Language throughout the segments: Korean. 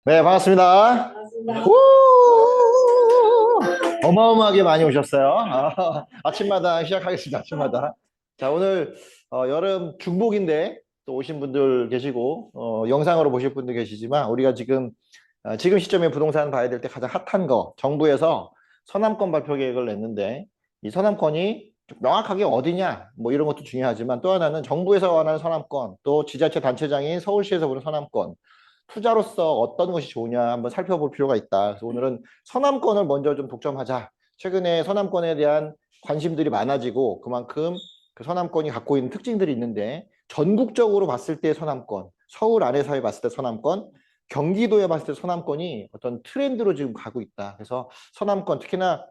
네, 반갑습니다. 반갑습니다. 우! 어마어마하게 많이 오셨어요. 아침마다 시작하겠습니다. 아침마다. 자, 오늘 여름 중복인데 또 오신 분들 계시고 영상으로 보실 분들 계시지만 우리가 지금 시점에 부동산 봐야 될 때 가장 핫한 거 정부에서 서남권 발표 계획을 냈는데 이 서남권이 좀 명확하게 어디냐 뭐 이런 것도 중요하지만 또 하나는 정부에서 원하는 서남권 또 지자체 단체장인 서울시에서 보는 서남권 투자로서 어떤 것이 좋으냐 한번 살펴볼 필요가 있다. 그래서 오늘은 서남권을 먼저 좀 독점하자. 최근에 서남권에 대한 관심들이 많아지고 그만큼 그 서남권이 갖고 있는 특징들이 있는데 전국적으로 봤을 때 서남권, 서울 안에서 봤을 때 서남권, 경기도에 봤을 때 서남권이 어떤 트렌드로 지금 가고 있다. 그래서 서남권 특히나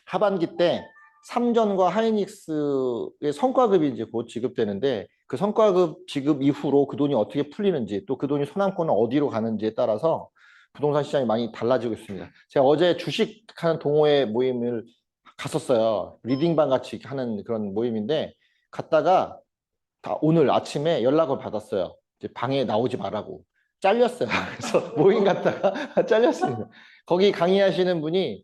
하반기 때 삼전과 하이닉스의 성과급이 이제 곧 지급되는데 그 성과급 지급 이후로 그 돈이 어떻게 풀리는지 또 그 돈이 서남권은 어디로 가는지에 따라서 부동산 시장이 많이 달라지고 있습니다. 제가 어제 주식하는 동호회 모임을 갔었어요. 리딩방 같이 하는 그런 모임인데 갔다가 다 오늘 아침에 연락을 받았어요. 이제 방에 나오지 말라고. 잘렸어요. 그래서 모임 갔다가 잘렸습니다. 거기 강의하시는 분이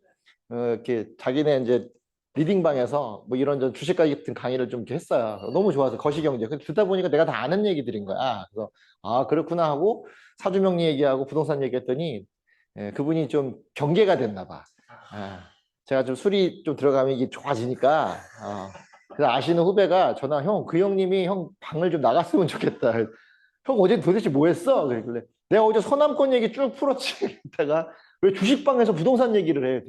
이렇게 자기네 이제 리딩방에서 뭐 이런 주식 같은 강의를 좀 이렇게 했어요. 너무 좋아서 거시경제. 근데 듣다 보니까 내가 다 아는 얘기들인 거야. 그래서 아 그렇구나 하고 사주명리 얘기하고 부동산 얘기했더니 그분이 좀 경계가 됐나 봐. 아, 제가 좀 술이 좀 들어가면 이게 좋아지니까 그래서 아시는 후배가 전화 형 그 형님이 형 방을 좀 나갔으면 좋겠다. 형 어제 도대체 뭐 했어? 그래 내가 어제 서남권 얘기 쭉 풀었지. 이따가 왜 주식방에서 부동산 얘기를 해?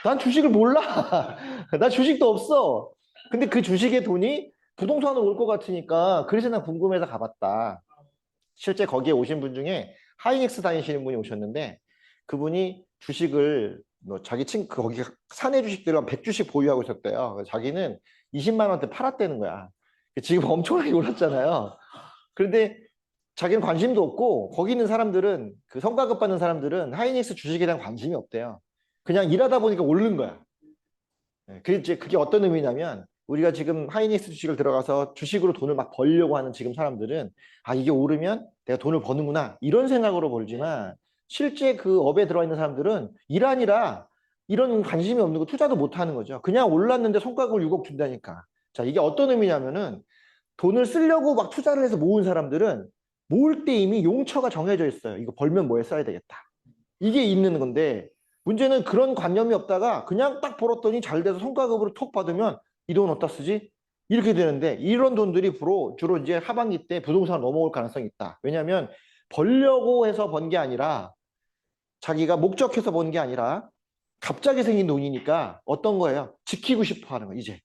난 주식을 몰라. 나 주식도 없어. 근데 그 주식의 돈이 부동산으로 올 것 같으니까 그래서 난 궁금해서 가봤다. 실제 거기에 오신 분 중에 하이닉스 다니시는 분이 오셨는데 그분이 주식을 뭐 자기 거기 사내 주식들을 한 100주씩 보유하고 있었대요. 그래서 자기는 20만 원대 팔았다는 거야. 지금 엄청나게 올랐잖아요. 그런데 자기는 관심도 없고 거기 있는 사람들은 그 성과급 받는 사람들은 하이닉스 주식에 대한 관심이 없대요. 그냥 일하다 보니까 오른 거야. 그게 어떤 의미냐면 우리가 지금 하이닉스 주식을 들어가서 주식으로 돈을 막 벌려고 하는 지금 사람들은 아 이게 오르면 내가 돈을 버는구나 이런 생각으로 벌지만 실제 그 업에 들어가 있는 사람들은 일 아니라 이런 관심이 없는 거 투자도 못 하는 거죠. 그냥 올랐는데 성과급을 6억 준다니까. 자 이게 어떤 의미냐면은 돈을 쓰려고 막 투자를 해서 모은 사람들은 모을 때 이미 용처가 정해져 있어요. 이거 벌면 뭐에 써야 되겠다. 이게 있는 건데 문제는 그런 관념이 없다가 그냥 딱 벌었더니 잘 돼서 성과급으로 톡 받으면 이 돈 어디다 쓰지? 이렇게 되는데 이런 돈들이 주로 이제 하반기 때 부동산을 넘어올 가능성이 있다. 왜냐하면 벌려고 해서 번 게 아니라 자기가 목적해서 번 게 아니라 갑자기 생긴 돈이니까 어떤 거예요? 지키고 싶어 하는 거 이제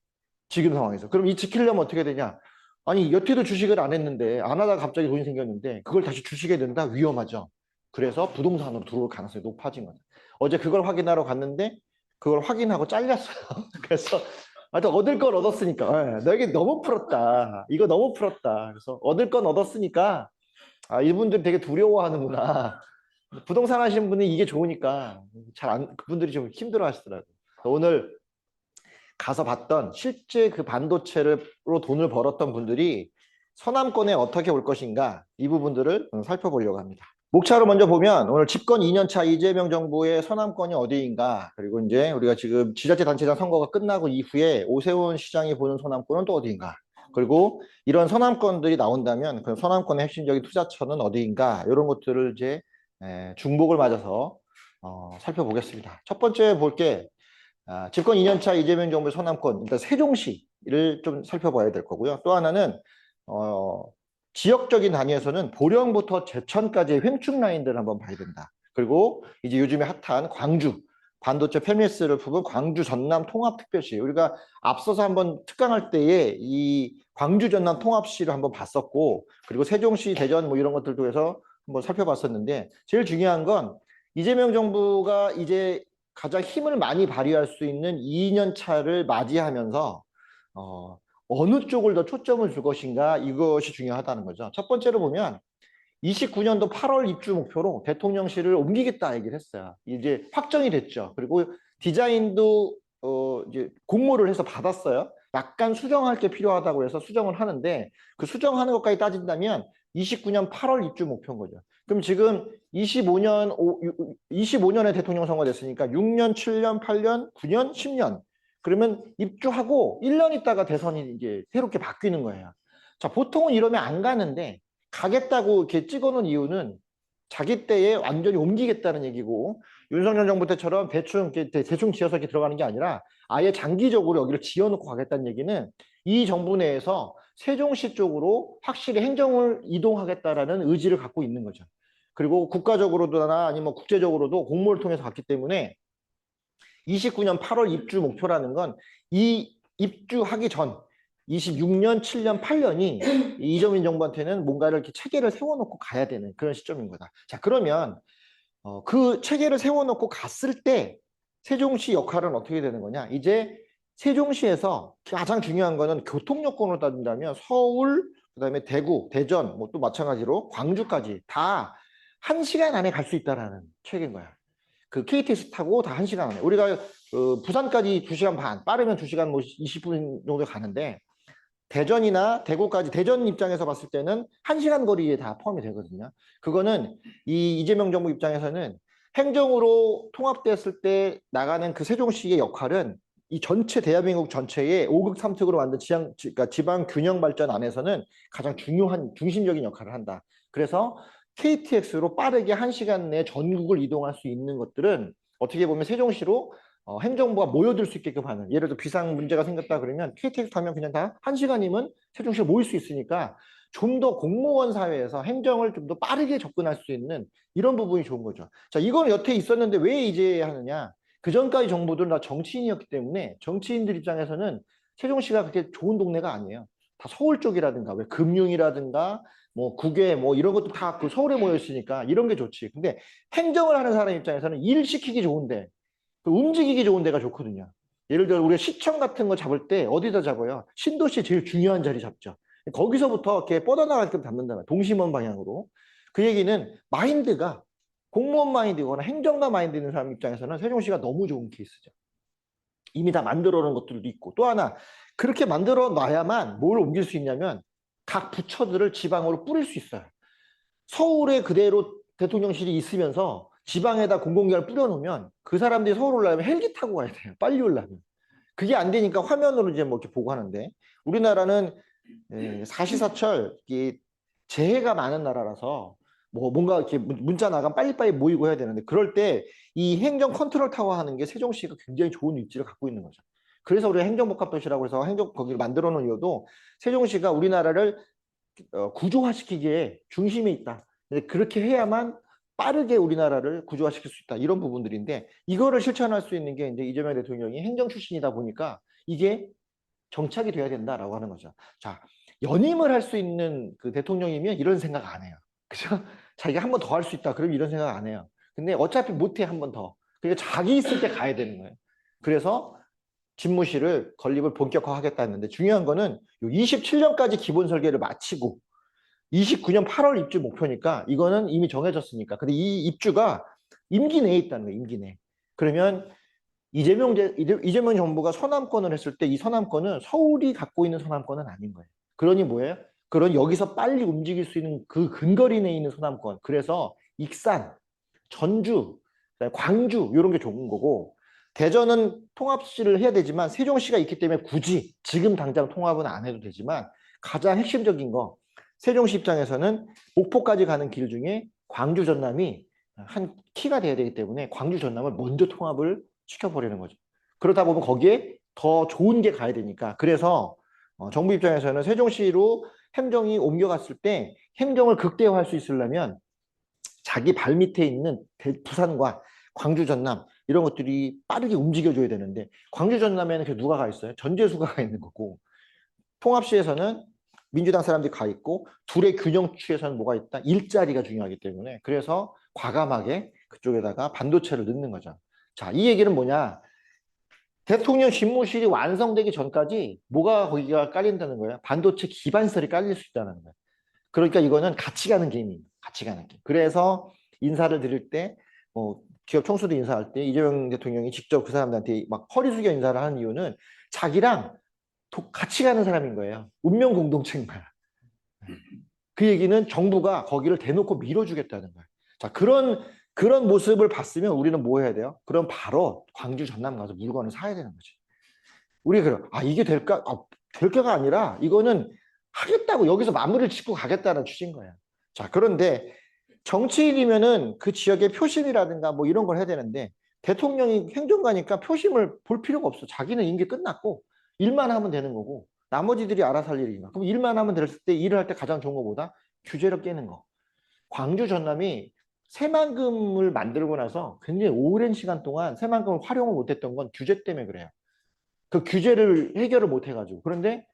지금 상황에서. 그럼 이 지키려면 어떻게 되냐? 아니 여태도 주식을 안 했는데 안 하다가 갑자기 돈이 생겼는데 그걸 다시 주식에 넣는다 위험하죠. 그래서 부동산으로 들어올 가능성이 높아진 거죠. 어제 그걸 확인하러 갔는데 그걸 확인하고 잘렸어요. 그래서 하여튼 얻을 건 얻었으니까 너에게 너무 풀었다. 이거 너무 풀었다. 그래서 얻을 건 얻었으니까 아 이분들 되게 두려워하는구나. 부동산 하시는 분이 이게 좋으니까 그분들이 좀 힘들어 하시더라고요. 오늘 가서 봤던 실제 그 반도체로 돈을 벌었던 분들이 서남권에 어떻게 올 것인가 이 부분들을 살펴보려고 합니다. 목차로 먼저 보면 오늘 집권 2년차 이재명 정부의 서남권이 어디인가 그리고 이제 우리가 지금 지자체 단체장 선거가 끝나고 이후에 오세훈 시장이 보는 서남권은 또 어디인가 그리고 이런 서남권들이 나온다면 그 서남권의 핵심적인 투자처는 어디인가 이런 것들을 이제 중복을 맞아서 살펴보겠습니다. 첫 번째 볼게 집권 2년차 이재명 정부의 서남권, 일단 세종시를 좀 살펴봐야 될 거고요. 또 하나는, 어, 지역적인 단위에서는 보령부터 제천까지의 횡축 라인들을 한번 봐야 된다. 그리고 이제 요즘에 핫한 광주, 반도체 페미스를 품은 광주 전남 통합특별시. 우리가 앞서서 한번 특강할 때에 이 광주 전남 통합시를 한번 봤었고, 그리고 세종시, 대전 뭐 이런 것들도 해서 한번 살펴봤었는데, 제일 중요한 건 이재명 정부가 이제 가장 힘을 많이 발휘할 수 있는 2년 차를 맞이하면서 어느 쪽을 더 초점을 줄 것인가 이것이 중요하다는 거죠. 첫 번째로 보면 29년도 8월 입주 목표로 대통령실을 옮기겠다 얘기를 했어요. 이제 확정이 됐죠. 그리고 디자인도 이제 공모를 해서 받았어요. 약간 수정할 게 필요하다고 해서 수정을 하는데 그 수정하는 것까지 따진다면 29년 8월 입주 목표인 거죠. 그럼 지금 25년에 대통령 선거 됐으니까 6년, 7년, 8년, 9년, 10년. 그러면 입주하고 1년 있다가 대선이 이제 새롭게 바뀌는 거예요. 자, 보통은 이러면 안 가는데 가겠다고 이렇게 찍어놓은 이유는 자기 때에 완전히 옮기겠다는 얘기고, 윤석열 정부 때처럼 대충 지어서 이렇게 들어가는 게 아니라 아예 장기적으로 여기를 지어놓고 가겠다는 얘기는 이 정부 내에서 세종시 쪽으로 확실히 행정을 이동하겠다라는 의지를 갖고 있는 거죠. 그리고 국가적으로나 아니면 국제적으로도 공모를 통해서 갔기 때문에 29년 8월 입주 목표라는 건 이 입주하기 전 26년, 7년, 8년이 이재명 정부한테는 뭔가를 이렇게 체계를 세워놓고 가야 되는 그런 시점인 거다. 자, 그러면 그 체계를 세워놓고 갔을 때 세종시 역할은 어떻게 되는 거냐? 이제 세종시에서 가장 중요한 거는 교통 여건으로 따진다면 서울, 그다음에 대구, 대전, 뭐 또 마찬가지로 광주까지 다 1시간 안에 갈 수 있다라는 체계인 거야. 그 KTX 타고 다 1시간 안에. 우리가 부산까지 2시간 반, 빠르면 2시간 뭐 20분 정도 가는데 대전이나 대구까지, 대전 입장에서 봤을 때는 1시간 거리에 다 포함이 되거든요. 그거는 이 이재명 정부 입장에서는 행정으로 통합됐을 때 나가는 그 세종시의 역할은 이 전체 대한민국 전체의 5극 3특으로 만든 그러니까 지방 균형 발전 안에서는 가장 중요한 중심적인 역할을 한다. 그래서 KTX로 빠르게 1시간 내에 전국을 이동할 수 있는 것들은 어떻게 보면 세종시로 행정부가 모여들 수 있게끔 하는, 예를 들어 비상 문제가 생겼다 그러면 KTX 타면 그냥 다 1시간이면 세종시에 모일 수 있으니까 좀 더 공무원 사회에서 행정을 좀 더 빠르게 접근할 수 있는 이런 부분이 좋은 거죠. 자, 이거는 여태 있었는데 왜 이제 하느냐? 그 전까지 정부들은 다 정치인이었기 때문에 정치인들 입장에서는 세종시가 그렇게 좋은 동네가 아니에요. 다 서울 쪽이라든가 왜 금융이라든가 뭐 국외 뭐 이런 것도 다 그 서울에 모여 있으니까 이런 게 좋지. 근데 행정을 하는 사람 입장에서는 일 시키기 좋은데 움직이기 좋은 데가 좋거든요. 예를 들어 우리가 시청 같은 거 잡을 때 어디다 잡아요? 신도시 제일 중요한 자리 잡죠. 거기서부터 이렇게 뻗어나가게끔 잡는다 말이에요. 동심원 방향으로. 그 얘기는 마인드가 공무원 마인드거나 행정가 마인드 있는 사람 입장에서는 세종시가 너무 좋은 케이스죠. 이미 다 만들어 놓은 것들도 있고, 또 하나 그렇게 만들어 놔야만 뭘 옮길 수 있냐면 각 부처들을 지방으로 뿌릴 수 있어요. 서울에 그대로 대통령실이 있으면서 지방에다 공공기관을 뿌려놓으면 그 사람들이 서울 올라가면 헬기 타고 가야 돼요. 빨리 올라면. 그게 안 되니까 화면으로 이제 뭐 이렇게 보고 하는데, 우리나라는 사시사철 재해가 많은 나라라서 뭐 뭔가 이렇게 문자 나가면 빨리빨리 모이고 해야 되는데, 그럴 때 이 행정 컨트롤 타워 하는 게 세종시가 굉장히 좋은 위치를 갖고 있는 거죠. 그래서 우리가 행정복합도시라고 해서 행정 거기를 만들어 놓은 이유도 세종시가 우리나라를 구조화시키기에 중심에 있다. 그렇게 해야만 빠르게 우리나라를 구조화시킬 수 있다. 이런 부분들인데, 이거를 실천할 수 있는 게 이제 이재명 대통령이 행정 출신이다 보니까 이게 정착이 돼야 된다라고 하는 거죠. 자, 연임을 할 수 있는 그 대통령이면 이런 생각 안 해요. 그죠? 자기가 한 번 더 할 수 있다. 그럼 이런 생각 안 해요. 근데 어차피 못해, 한 번 더. 그러니까 자기 있을 때 가야 되는 거예요. 그래서 집무실을 건립을 본격화하겠다 했는데, 중요한 거는 27년까지 기본 설계를 마치고 29년 8월 입주 목표니까 이거는 이미 정해졌으니까. 근데 이 입주가 임기 내에 있다는 거예요. 임기 내. 그러면 이재명 정부가 서남권을 했을 때 이 서남권은 서울이 갖고 있는 서남권은 아닌 거예요. 그러니 뭐예요? 그런 여기서 빨리 움직일 수 있는 그 근거리 내에 있는 서남권. 그래서 익산, 전주, 광주 이런 게 좋은 거고, 대전은 통합시를 해야 되지만 세종시가 있기 때문에 굳이 지금 당장 통합은 안 해도 되지만, 가장 핵심적인 거 세종시 입장에서는 목포까지 가는 길 중에 광주 전남이 한 키가 돼야 되기 때문에 광주 전남을 먼저 통합을 시켜버리는 거죠. 그러다 보면 거기에 더 좋은 게 가야 되니까. 그래서 정부 입장에서는 세종시로 행정이 옮겨갔을 때 행정을 극대화할 수 있으려면 자기 발밑에 있는 부산과 광주 전남 이런 것들이 빠르게 움직여줘야 되는데, 광주 전남에는 누가 가 있어요? 전재수가 가 있는 거고, 통합시에서는 민주당 사람들이 가 있고, 둘의 균형 취에서는 뭐가 있다? 일자리가 중요하기 때문에. 그래서 과감하게 그쪽에다가 반도체를 넣는 거죠. 자, 이 얘기는 뭐냐? 대통령 집무실이 완성되기 전까지 뭐가 거기가 깔린다는 거예요? 반도체 기반설이 깔릴 수 있다는 거예요. 그러니까 이거는 같이 가는 게임입니다. 같이 가는 게임. 그래서 인사를 드릴 때, 기업 총수들 인사할 때 이재명 대통령이 직접 그 사람들한테 막 허리 숙여 인사를 하는 이유는 자기랑 같이 가는 사람인 거예요. 운명 공동체인 거야. 그 얘기는 정부가 거기를 대놓고 밀어주겠다는 거예요. 자, 그런 모습을 봤으면 우리는 뭐 해야 돼요? 그럼 바로 광주 전남 가서 물건을 사야 되는 거지. 우리 그래, 이게 될까? 될까가 아니라 이거는 하겠다고 여기서 마무리를 짓고 가겠다는 취지인 거야. 자, 그런데 정치인이면은 그 지역의 표심이라든가 뭐 이런 걸 해야 되는데 대통령이 행정가니까 표심을 볼 필요가 없어. 자기는 임기 끝났고 일만 하면 되는 거고 나머지들이 알아서 할 일이니까. 그럼 일만 하면 됐을 때 일을 할 때 가장 좋은 거보다 규제를 깨는 거. 광주 전남이 새만금을 만들고 나서 굉장히 오랜 시간 동안 새만금을 활용을 못했던 건 규제 때문에 그래요. 그 규제를 해결을 못 해가지고. 그런데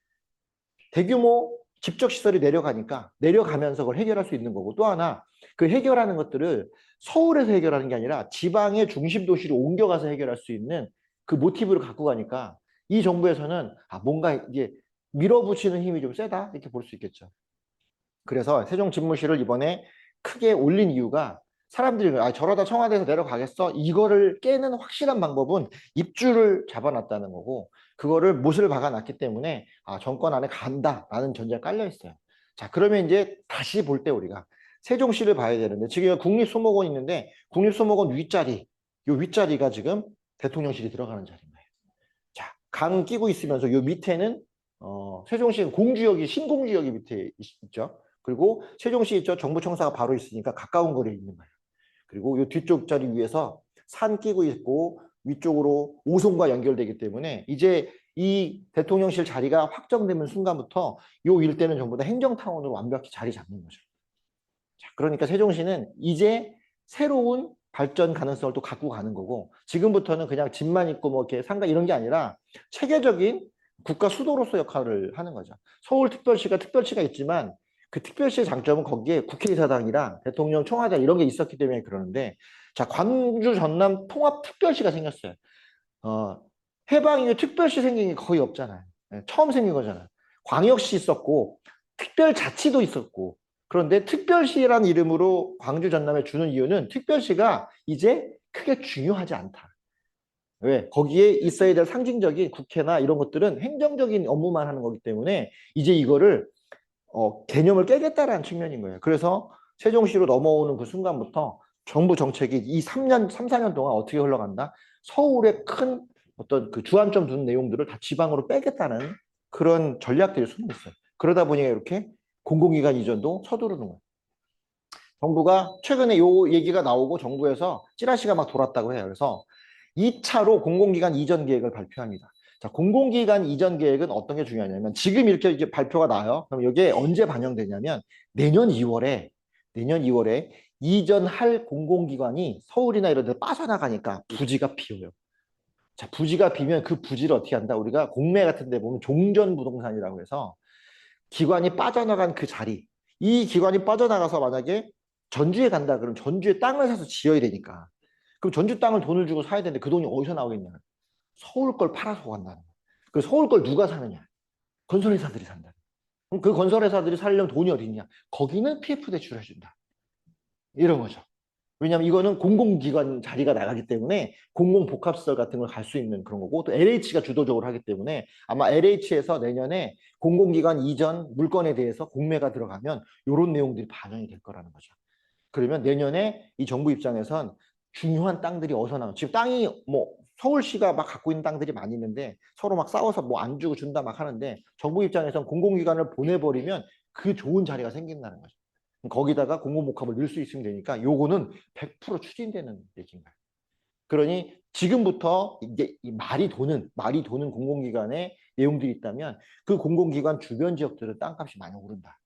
대규모 집적시설이 내려가니까 내려가면서 그걸 해결할 수 있는 거고 또 하나 그 해결하는 것들을 서울에서 해결하는 게 아니라 지방의 중심 도시로 옮겨가서 해결할 수 있는 그 모티브를 갖고 가니까 이 정부에서는 뭔가 이게 밀어붙이는 힘이 좀 세다 이렇게 볼 수 있겠죠. 그래서 세종집무실을 이번에 크게 올린 이유가 사람들이 저러다 청와대에서 내려가겠어? 이거를 깨는 확실한 방법은 입주를 잡아놨다는 거고 그거를 못을 박아놨기 때문에 정권 안에 간다라는 전제가 깔려 있어요. 자, 그러면 이제 다시 볼 때 우리가 세종시를 봐야 되는데 지금 국립수목원 있는데 국립수목원 윗자리 요 윗자리가 지금 대통령실이 들어가는 자리인 거예요. 자, 강 끼고 있으면서 요 밑에는 세종시 공주역이 신공주역이 밑에 있죠. 그리고 세종시 있죠. 정부청사가 바로 있으니까 가까운 거리에 있는 거예요. 그리고 이 뒤쪽 자리 위에서 산 끼고 있고 위쪽으로 오송과 연결되기 때문에 이제 이 대통령실 자리가 확정되는 순간부터 요 일대는 전부 다 행정타운으로 완벽히 자리 잡는 거죠. 자, 그러니까 세종시는 이제 새로운 발전 가능성을 또 갖고 가는 거고 지금부터는 그냥 집만 있고 뭐 이렇게 상가 이런 게 아니라 체계적인 국가 수도로서 역할을 하는 거죠. 서울특별시가 특별시가 있지만 그 특별시의 장점은 거기에 국회의사당이랑 대통령 청와대 이런 게 있었기 때문에 그러는데 자, 광주 전남 통합특별시가 생겼어요. 해방 이후 특별시 생긴 게 거의 없잖아요. 처음 생긴 거잖아요. 광역시 있었고 특별자치도 있었고 그런데 특별시라는 이름으로 광주 전남에 주는 이유는 특별시가 이제 크게 중요하지 않다. 왜? 거기에 있어야 될 상징적인 국회나 이런 것들은 행정적인 업무만 하는 거기 때문에 이제 이거를 개념을 깨겠다라는 측면인 거예요. 그래서 세종시로 넘어오는 그 순간부터 정부 정책이 이 3년, 3, 4년 동안 어떻게 흘러간다? 서울에 큰 어떤 그 주안점 두는 내용들을 다 지방으로 빼겠다는 그런 전략들이 숨어 있어요. 그러다 보니까 이렇게 공공기관 이전도 서두르는 거예요. 정부가 최근에 요 얘기가 나오고 정부에서 찌라시가 막 돌았다고 해요. 그래서 2차로 공공기관 이전 계획을 발표합니다. 자, 공공기관 이전 계획은 어떤 게 중요하냐면 지금 이렇게 이제 발표가 나요. 그럼 이게 언제 반영되냐면 내년 2월에 이전할 공공기관이 서울이나 이런 데 빠져나가니까 부지가 비어요. 자, 부지가 비면 그 부지를 어떻게 한다? 우리가 공매 같은 데 보면 종전부동산이라고 해서 기관이 빠져나간 그 자리, 이 기관이 빠져나가서 만약에 전주에 간다 그러면 전주에 땅을 사서 지어야 되니까 그럼 전주 땅을 돈을 주고 사야 되는데 그 돈이 어디서 나오겠냐? 서울 걸 팔아서 간다는 거야. 그 서울 걸 누가 사느냐? 건설회사들이 산다. 그럼 그 건설회사들이 살려면 돈이 어디 있냐? 거기는 PF 대출을 해준다. 이런 거죠. 왜냐하면 이거는 공공기관 자리가 나가기 때문에 공공복합시설 같은 걸 갈 수 있는 그런 거고 또 LH가 주도적으로 하기 때문에 아마 LH에서 내년에 공공기관 이전 물건에 대해서 공매가 들어가면 이런 내용들이 반영이 될 거라는 거죠. 그러면 내년에 이 정부 입장에선 중요한 땅들이 어디서 나와? 지금 땅이 뭐 서울시가 막 갖고 있는 땅들이 많이 있는데 서로 막 싸워서 뭐 안 주고 준다 막 하는데 정부 입장에선 공공기관을 보내버리면 그 좋은 자리가 생긴다는 거죠. 거기다가 공공복합을 넣을 수 있으면 되니까 요거는 100% 추진되는 얘기인 거예요. 그러니 지금부터 이게 말이 도는 공공기관의 내용들이 있다면 그 공공기관 주변 지역들은 땅값이 많이 오른다.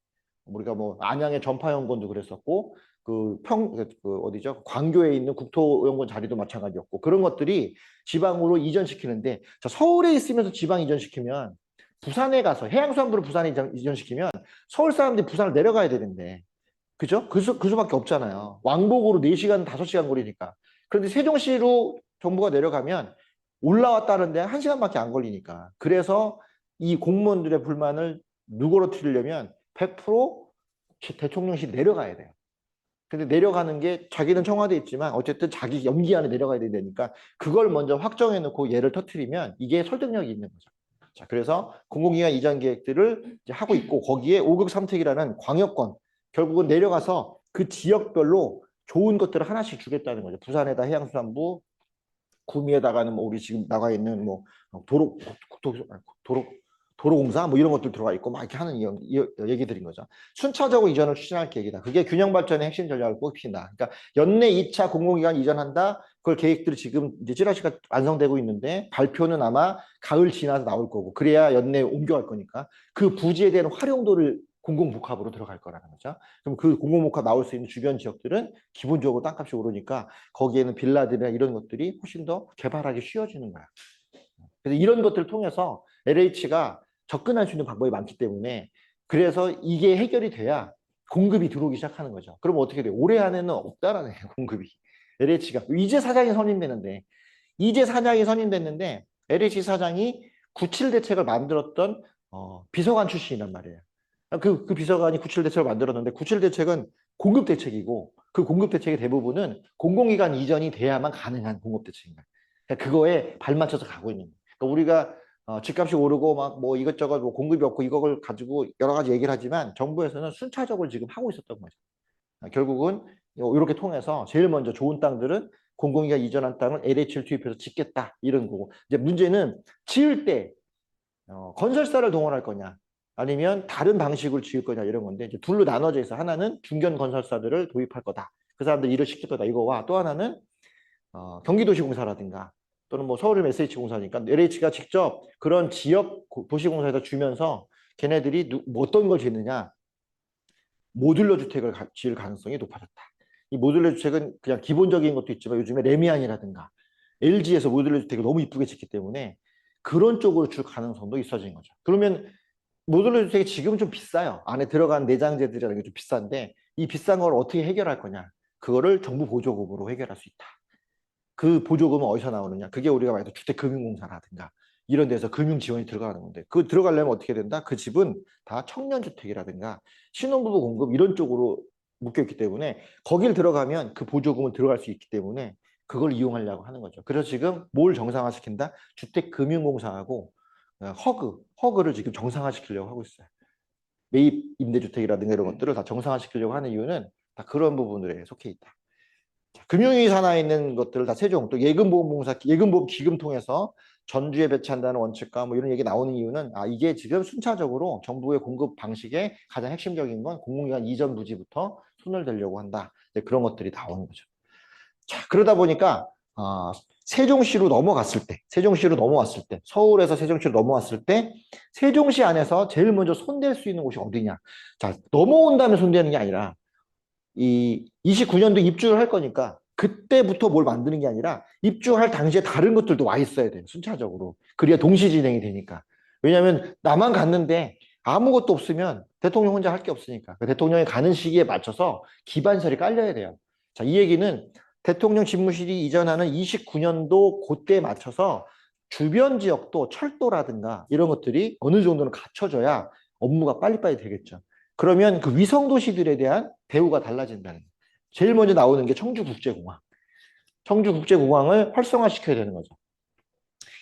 우리가 뭐 안양의 전파연구원도 그랬었고 어디죠? 광교에 있는 국토연구원 자리도 마찬가지였고 그런 것들이 지방으로 이전시키는데 자, 서울에 있으면서 지방 이전시키면 부산에 가서 해양수산부를 부산에 이전시키면 서울 사람들이 부산을 내려가야 되는데 그죠? 그 수밖에 없잖아요. 왕복으로 4시간, 5시간 거리니까. 그런데 세종시로 정부가 내려가면 올라왔다는데 1시간밖에 안 걸리니까. 그래서 이 공무원들의 불만을 누그러뜨리려면 100% 대통령실 내려가야 돼요. 근데 내려가는 게 자기는 청와대에 있지만 어쨌든 자기 임기 안에 내려가야 되니까 그걸 먼저 확정해 놓고 얘를 터뜨리면 이게 설득력이 있는 거죠. 자, 그래서 공공기관 이전 계획들을 이제 하고 있고 거기에 5급 3특이라는 광역권 결국은 내려가서 그 지역별로 좋은 것들을 하나씩 주겠다는 거죠. 부산에다 해양수산부, 구미에다가는 뭐 우리 지금 나가 있는 뭐 도로 도로 도로공사 뭐 이런 것들 들어가 있고 막 이렇게 하는 얘기들인 거죠. 순차적으로 이전을 추진할 계획이다. 그게 균형 발전의 핵심 전략을 꼽힌다. 그러니까 연내 2차 공공기관 이전한다. 그걸 계획들이 지금 이제 찌라시가 완성되고 있는데 발표는 아마 가을 지나서 나올 거고 그래야 연내에 옮겨갈 거니까 그 부지에 대한 활용도를 공공복합으로 들어갈 거라는 거죠. 그럼 그 공공복합 나올 수 있는 주변 지역들은 기본적으로 땅값이 오르니까 거기에는 빌라들이나 이런 것들이 훨씬 더 개발하기 쉬워지는 거야. 그래서 이런 것들을 통해서 LH가 접근할 수 있는 방법이 많기 때문에 그래서 이게 해결이 돼야 공급이 들어오기 시작하는 거죠. 그럼 어떻게 돼요? 올해 안에는 없다라는 거예요, 공급이. LH가 이제 사장이 선임되는데 이제 사장이 선임됐는데 LH 사장이 97 대책을 만들었던 비서관 출신이란 말이에요. 그 비서관이 97 대책을 만들었는데 97 대책은 공급 대책이고 그 공급 대책의 대부분은 공공기관 이전이 돼야만 가능한 공급 대책입니다. 그러니까 그거에 발맞춰서 가고 있는 거예요. 그러니까 우리가 집값이 오르고 막 뭐 이것저것 뭐 공급이 없고 이걸 가지고 여러 가지 얘기를 하지만 정부에서는 순차적으로 지금 하고 있었던 거죠. 결국은 이렇게 통해서 제일 먼저 좋은 땅들은 공공기관 이전한 땅을 LH를 투입해서 짓겠다 이런 거고 이제 문제는 지을 때 건설사를 동원할 거냐 아니면 다른 방식으로 지을 거냐 이런 건데 이제 둘로 나눠져 있어. 하나는 중견 건설사들을 도입할 거다. 그 사람들 일을 시킬 거다 이거와 또 하나는 경기도시공사라든가 또는 뭐 서울은 SH공사니까 LH가 직접 그런 지역 도시공사에다 주면서 걔네들이 뭐 어떤 걸 짓느냐 모듈러 주택을 지을 가능성이 높아졌다. 이 모듈러 주택은 그냥 기본적인 것도 있지만 요즘에 레미안이라든가 LG에서 모듈러 주택을 너무 이쁘게 짓기 때문에 그런 쪽으로 줄 가능성도 있어진 거죠. 그러면 모듈러 주택이 지금은 좀 비싸요. 안에 들어간 내장재들이라는 게 좀 비싼데 이 비싼 걸 어떻게 해결할 거냐. 그거를 정부 보조금으로 해결할 수 있다. 그 보조금은 어디서 나오느냐. 그게 우리가 말해서 주택금융공사라든가 이런 데서 금융 지원이 들어가는 건데 그 들어가려면 어떻게 된다? 그 집은 다 청년주택이라든가 신혼부부 공급 이런 쪽으로 묶여있기 때문에 거길 들어가면 그 보조금을 들어갈 수 있기 때문에 그걸 이용하려고 하는 거죠. 그래서 지금 뭘 정상화시킨다? 주택금융공사하고 허그를 지금 정상화시키려고 하고 있어요. 매입 임대주택이라든가 이런 것들을 다 정상화시키려고 하는 이유는 다 그런 부분들에 속해 있다. 금융위 산하에 있는 것들을 다 세종, 또 예금보험공사, 예금보험 기금 통해서 전주에 배치한다는 원칙과 뭐 이런 얘기 나오는 이유는 이게 지금 순차적으로 정부의 공급 방식의 가장 핵심적인 건 공공기관 이전 부지부터 손을 대려고 한다. 그런 것들이 나오는 거죠. 자, 그러다 보니까 세종시로 넘어갔을 때, 서울에서 세종시로 넘어왔을 때 세종시 안에서 제일 먼저 손댈 수 있는 곳이 어디냐? 자, 넘어온 다음에 손대는 게 아니라 이 29년도 입주를 할 거니까 그때부터 뭘 만드는 게 아니라 입주할 당시에 다른 것들도 와 있어야 돼요. 순차적으로. 그래야 동시 진행이 되니까. 왜냐하면 나만 갔는데 아무것도 없으면 대통령 혼자 할 게 없으니까. 대통령이 가는 시기에 맞춰서 기반설이 깔려야 돼요. 자, 이 얘기는 대통령 집무실이 이전하는 29년도 그때에 맞춰서 주변 지역도 철도라든가 이런 것들이 어느 정도는 갖춰져야 업무가 빨리빨리 되겠죠. 그러면 그 위성 도시들에 대한 대우가 달라진다는 거예요. 제일 먼저 나오는 게 청주국제공항. 청주국제공항을 활성화시켜야 되는 거죠.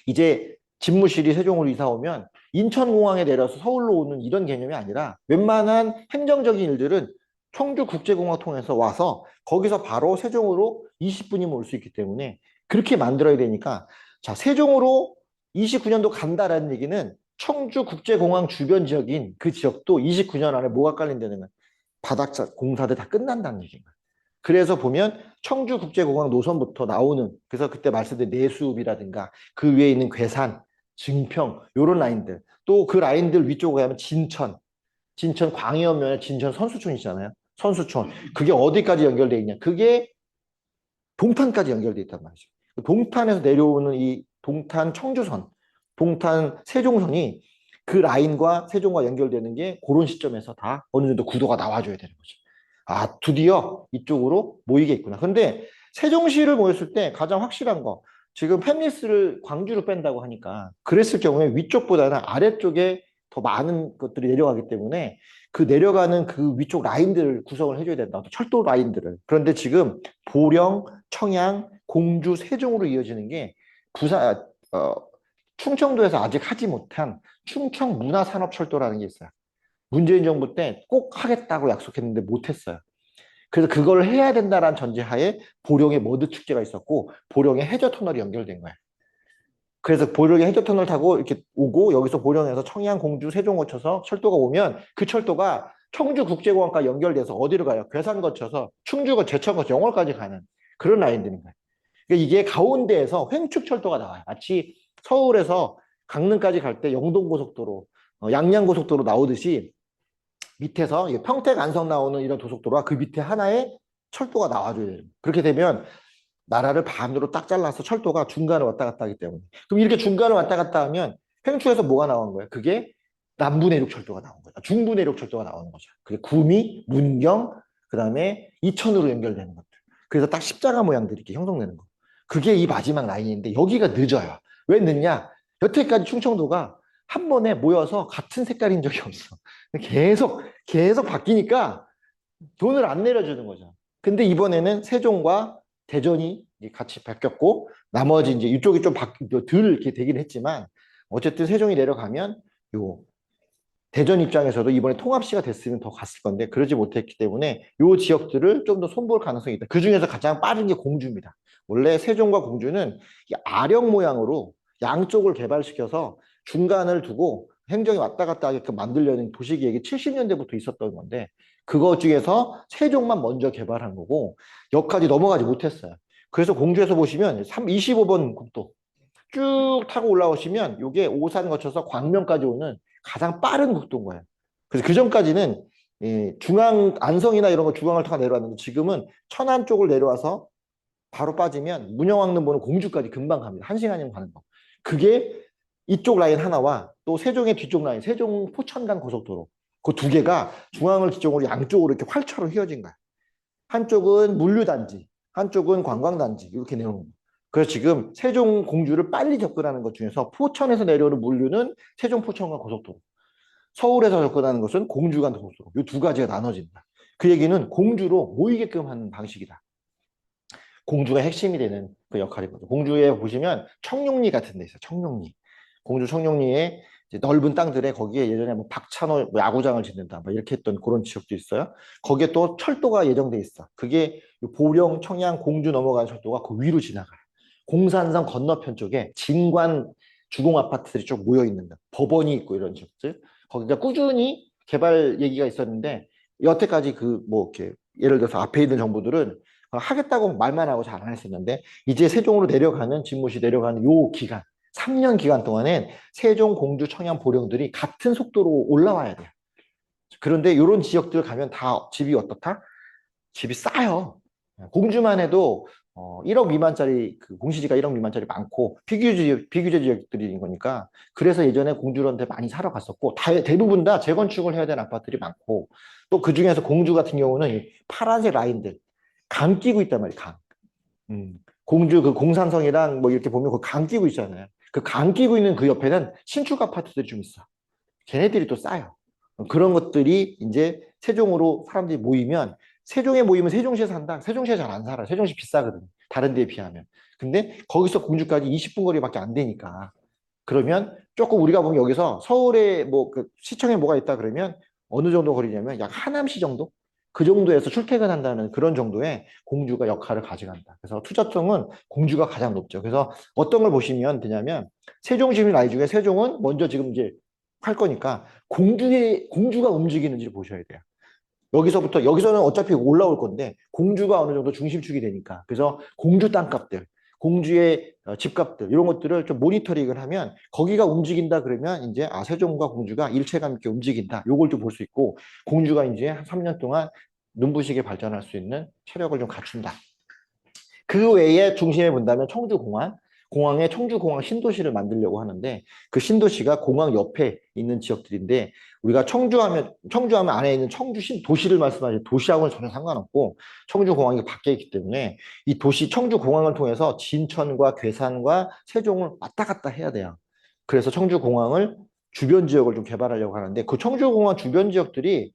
이제 집무실이 세종으로 이사 오면 인천공항에 내려서 서울로 오는 이런 개념이 아니라 웬만한 행정적인 일들은 청주국제공항 통해서 와서 거기서 바로 세종으로 20분이면 올 수 있기 때문에 그렇게 만들어야 되니까 자, 세종으로 29년도 간다라는 얘기는 청주국제공항 주변 지역인 그 지역도 29년 안에 뭐가 깔린다는 거예요. 바닥 공사들 다 끝난다는 얘기인 거예요. 그래서 보면 청주국제공항 노선부터 나오는 그래서 그때 말씀드린 내수읍이라든가 그 위에 있는 괴산, 증평 이런 라인들 또 그 라인들 위쪽으로 가면 진천 광해면에 진천 선수촌 있잖아요. 선수촌 그게 어디까지 연결돼 있냐 그게 동탄까지 연결돼 있단 말이죠. 동탄에서 내려오는 이 동탄 청주선 동탄 세종선이 그 라인과 세종과 연결되는 게 그런 시점에서 다 어느 정도 구도가 나와줘야 되는 거죠. 드디어 이쪽으로 모이겠구나. 근데 세종시를 모였을 때 가장 확실한 거 지금 펜리스를 광주로 뺀다고 하니까 그랬을 경우에 위쪽보다는 아래쪽에 더 많은 것들이 내려가기 때문에 그 내려가는 그 위쪽 라인들을 구성을 해줘야 된다. 철도 라인들을. 그런데 지금 보령, 청양, 공주, 세종으로 이어지는 게 부산, 충청도에서 아직 하지 못한 충청문화산업철도라는 게 있어요. 문재인 정부 때 꼭 하겠다고 약속했는데 못했어요. 그래서 그걸 해야 된다라는 전제하에 보령에 머드 축제가 있었고 보령에 해저 터널이 연결된 거예요. 그래서 보령에 해저 터널 타고 이렇게 오고 여기서 보령에서 청양, 공주, 세종 거쳐서 철도가 오면 그 철도가 청주 국제공항까지 연결돼서 어디로 가요? 괴산 거쳐서 충주고 제천 거쳐 영월까지 가는 그런 라인들인 거예요. 그러니까 이게 가운데에서 횡축철도가 나와요. 마치 서울에서 강릉까지 갈 때 영동고속도로, 양양고속도로 나오듯이 밑에서 평택 안성 나오는 이런 고속도로가 그 밑에 하나의 철도가 나와줘야 돼요. 그렇게 되면 나라를 반으로 딱 잘라서 철도가 중간을 왔다 갔다 하기 때문에. 그럼 이렇게 중간을 왔다 갔다 하면 횡추에서 뭐가 나온 거예요? 그게 남부내륙 철도가 나온 거죠. 중부내륙 철도가 나오는 거죠. 그게 구미, 문경, 그 다음에 이천으로 연결되는 것들. 그래서 딱 십자가 모양들이 이렇게 형성되는 거. 그게 이 마지막 라인인데 여기가 늦어요. 왜 늦냐? 여태까지 충청도가 한 번에 모여서 같은 색깔인 적이 없어. 계속 바뀌니까 돈을 안 내려주는 거죠. 근데 이번에는 세종과 대전이 같이 바뀌었고 나머지 이제 이쪽이 좀 덜 이렇게 되긴 했지만 어쨌든 세종이 내려가면 요 대전 입장에서도 이번에 통합시가 됐으면 더 갔을 건데 그러지 못했기 때문에 요 지역들을 좀 더 손볼 가능성이 있다. 그 중에서 가장 빠른 게 공주입니다. 원래 세종과 공주는 아령 모양으로 양쪽을 개발시켜서 중간을 두고 행정이 왔다 갔다 하게끔 만들려는 도시계획이 70년대부터 있었던 건데 그거 중에서 세종만 먼저 개발한 거고 여기까지 넘어가지 못했어요. 그래서 공주에서 보시면 25번 국도 쭉 타고 올라오시면 이게 오산 거쳐서 광명까지 오는 가장 빠른 국도인 거예요. 그래서 그 전까지는 중앙 안성이나 이런 거 중앙을 타고 내려왔는데 지금은 천안 쪽을 내려와서 바로 빠지면 문영왕릉 보는 공주까지 금방 갑니다. 1시간이면 가는 거. 그게 이쪽 라인 하나와 또 세종의 뒤쪽 라인, 세종 포천간 고속도로 그 두 개가 중앙을 기점으로 양쪽으로 이렇게 활처럼 휘어진 거야. 한쪽은 물류단지, 한쪽은 관광단지 이렇게 내놓은 거예요. 그래서 지금 세종 공주를 빨리 접근하는 것 중에서 포천에서 내려오는 물류는 세종 포천간 고속도로, 서울에서 접근하는 것은 공주간 고속도로 이 두 가지가 나눠진다. 그 얘기는 공주로 모이게끔 하는 방식이다. 공주가 핵심이 되는 그 역할이거든요. 공주에 보시면 청룡리 같은 데 있어요. 청룡리. 공주 청룡리에 넓은 땅들에 거기에 예전에 뭐 박찬호 야구장을 짓는다 뭐 이렇게 했던 그런 지역도 있어요. 거기에 또 철도가 예정돼 있어. 그게 보령, 청양, 공주 넘어가는 철도가 그 위로 지나가요. 공산성 건너편 쪽에 진관 주공 아파트들이 쭉 모여 있는 거. 법원이 있고 이런 지역들. 거기가 꾸준히 개발 얘기가 있었는데 여태까지 그 뭐 이렇게 예를 들어서 앞에 있는 정부들은 하겠다고 말만 하고 잘 안 했었는데 이제 세종으로 내려가는 집무시 내려가는 요 기간 3년 기간 동안엔 세종, 공주, 청양, 보령들이 같은 속도로 올라와야 돼요. 그런데 이런 지역들 가면 다 집이 어떻다? 집이 싸요. 공주만 해도 1억 미만짜리 그 공시지가 1억 미만짜리 많고 비규제 지역들인 거니까 그래서 예전에 공주한테 많이 사러 갔었고 대부분 다 재건축을 해야 되는 아파트들이 많고 또 그 중에서 공주 같은 경우는 파란색 라인들 강 끼고 있단 말이에요. 강. 공주 그 공산성이랑 뭐 이렇게 보면 그 강 끼고 있잖아요. 그 강 끼고 있는 그 옆에는 신축 아파트들이 좀 있어. 걔네들이 또 싸요. 그런 것들이 이제 세종으로 사람들이 모이면 세종에 모이면 세종시에 산다. 세종시에 잘 안 살아. 세종시 비싸거든. 다른 데에 비하면. 근데 거기서 공주까지 20분 거리밖에 안 되니까. 그러면 조금 우리가 보면 여기서 서울에 뭐 그 시청에 뭐가 있다 그러면 어느 정도 거리냐면 약 하남시 정도? 그 정도에서 출퇴근한다는 그런 정도의 공주가 역할을 가져간다. 그래서 투자성은 공주가 가장 높죠. 그래서 어떤 걸 보시면 되냐면 세종시민 나이 중에 세종은 먼저 지금 이제 할 거니까 공주가 움직이는지를 보셔야 돼요. 여기서는 어차피 올라올 건데 공주가 어느 정도 중심축이 되니까 그래서 공주 땅값들 공주의 집값들 이런 것들을 좀 모니터링을 하면 거기가 움직인다 그러면 이제 세종과 공주가 일체감 있게 움직인다 요걸 좀 볼 수 있고 공주가 이제 한 3년 동안 눈부시게 발전할 수 있는 체력을 좀 갖춘다. 그 외에 중심에 본다면 청주공항, 공항에 청주공항 신도시를 만들려고 하는데 그 신도시가 공항 옆에 있는 지역들인데 우리가 청주하면 안에 있는 청주 신도시를 말씀하지 도시하고는 전혀 상관없고 청주공항이 밖에 있기 때문에 이 도시 청주공항을 통해서 진천과 괴산과 세종을 왔다 갔다 해야 돼요. 그래서 청주공항을 주변 지역을 좀 개발하려고 하는데 그 청주공항 주변 지역들이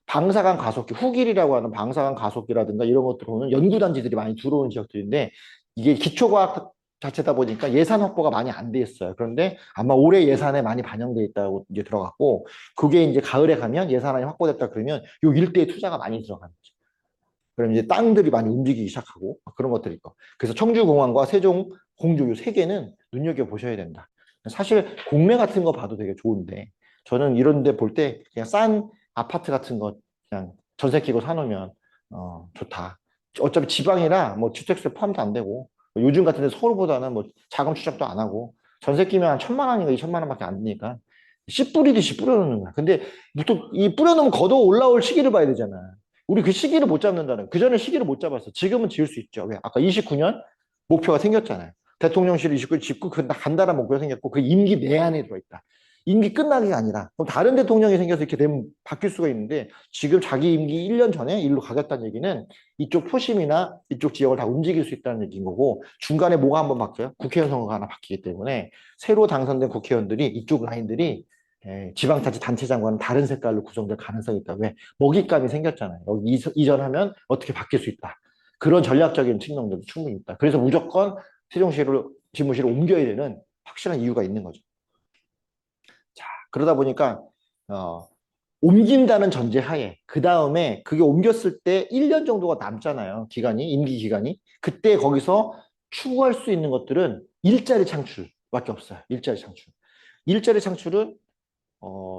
방사강 가속기, 후길이라고 하는 방사강 가속기라든가 이런 것들로는 연구단지들이 많이 들어오는 지역들인데 이게 기초과학 자체다 보니까 예산 확보가 많이 안 돼 있어요. 그런데 아마 올해 예산에 많이 반영돼 있다고 이제 들어갔고, 그게 이제 가을에 가면 예산안이 확보됐다 그러면 요 일대에 투자가 많이 들어가는 거죠. 그럼 이제 땅들이 많이 움직이기 시작하고 그런 것들이 있고. 그래서 청주공항과 세종, 공주 요 세 개는 눈여겨보셔야 된다. 사실 공매 같은 거 봐도 되게 좋은데 저는 이런 데 볼 때 그냥 싼 아파트 같은 거 그냥 전세 끼고 사놓으면 좋다. 어차피 지방이라 뭐 주택세 포함도 안 되고 요즘 같은 데 서울보다는 뭐 자금 추적도 안 하고 전세 끼면 한 1,000만 원인가 2,000만 원밖에 안 드니까 씨 뿌리듯이 뿌려놓는 거야. 근데 또 이 뿌려놓으면 걷어 올라올 시기를 봐야 되잖아. 우리 그 시기를 못 잡는다는. 그전에 시기를 못 잡았어. 지금은 지을 수 있죠. 왜? 아까 29년 목표가 생겼잖아요. 대통령실 29년 짓고 그 간단한 목표가 생겼고 그 임기 내안에 들어있다. 임기 끝나기가 아니라 그럼 다른 대통령이 생겨서 이렇게 되면 바뀔 수가 있는데 지금 자기 임기 1년 전에 일로 가겠다는 얘기는 이쪽 표심이나 이쪽 지역을 다 움직일 수 있다는 얘기인 거고 중간에 뭐가 한번 바뀌어요? 국회의원 선거가 하나 바뀌기 때문에 새로 당선된 국회의원들이 이쪽 라인들이 지방자치단체장과는 다른 색깔로 구성될 가능성이 있다. 왜? 먹잇감이 생겼잖아요. 여기 이전하면 어떻게 바뀔 수 있다. 그런 전략적인 측면들도 충분히 있다. 그래서 무조건 세종시를 집무실을 옮겨야 되는 확실한 이유가 있는 거죠. 자, 그러다 보니까 옮긴다는 전제하에 그 다음에 그게 옮겼을 때 1년 정도가 남잖아요. 기간이, 임기 기간이. 그때 거기서 추구할 수 있는 것들은 일자리 창출밖에 없어요. 일자리 창출. 일자리 창출은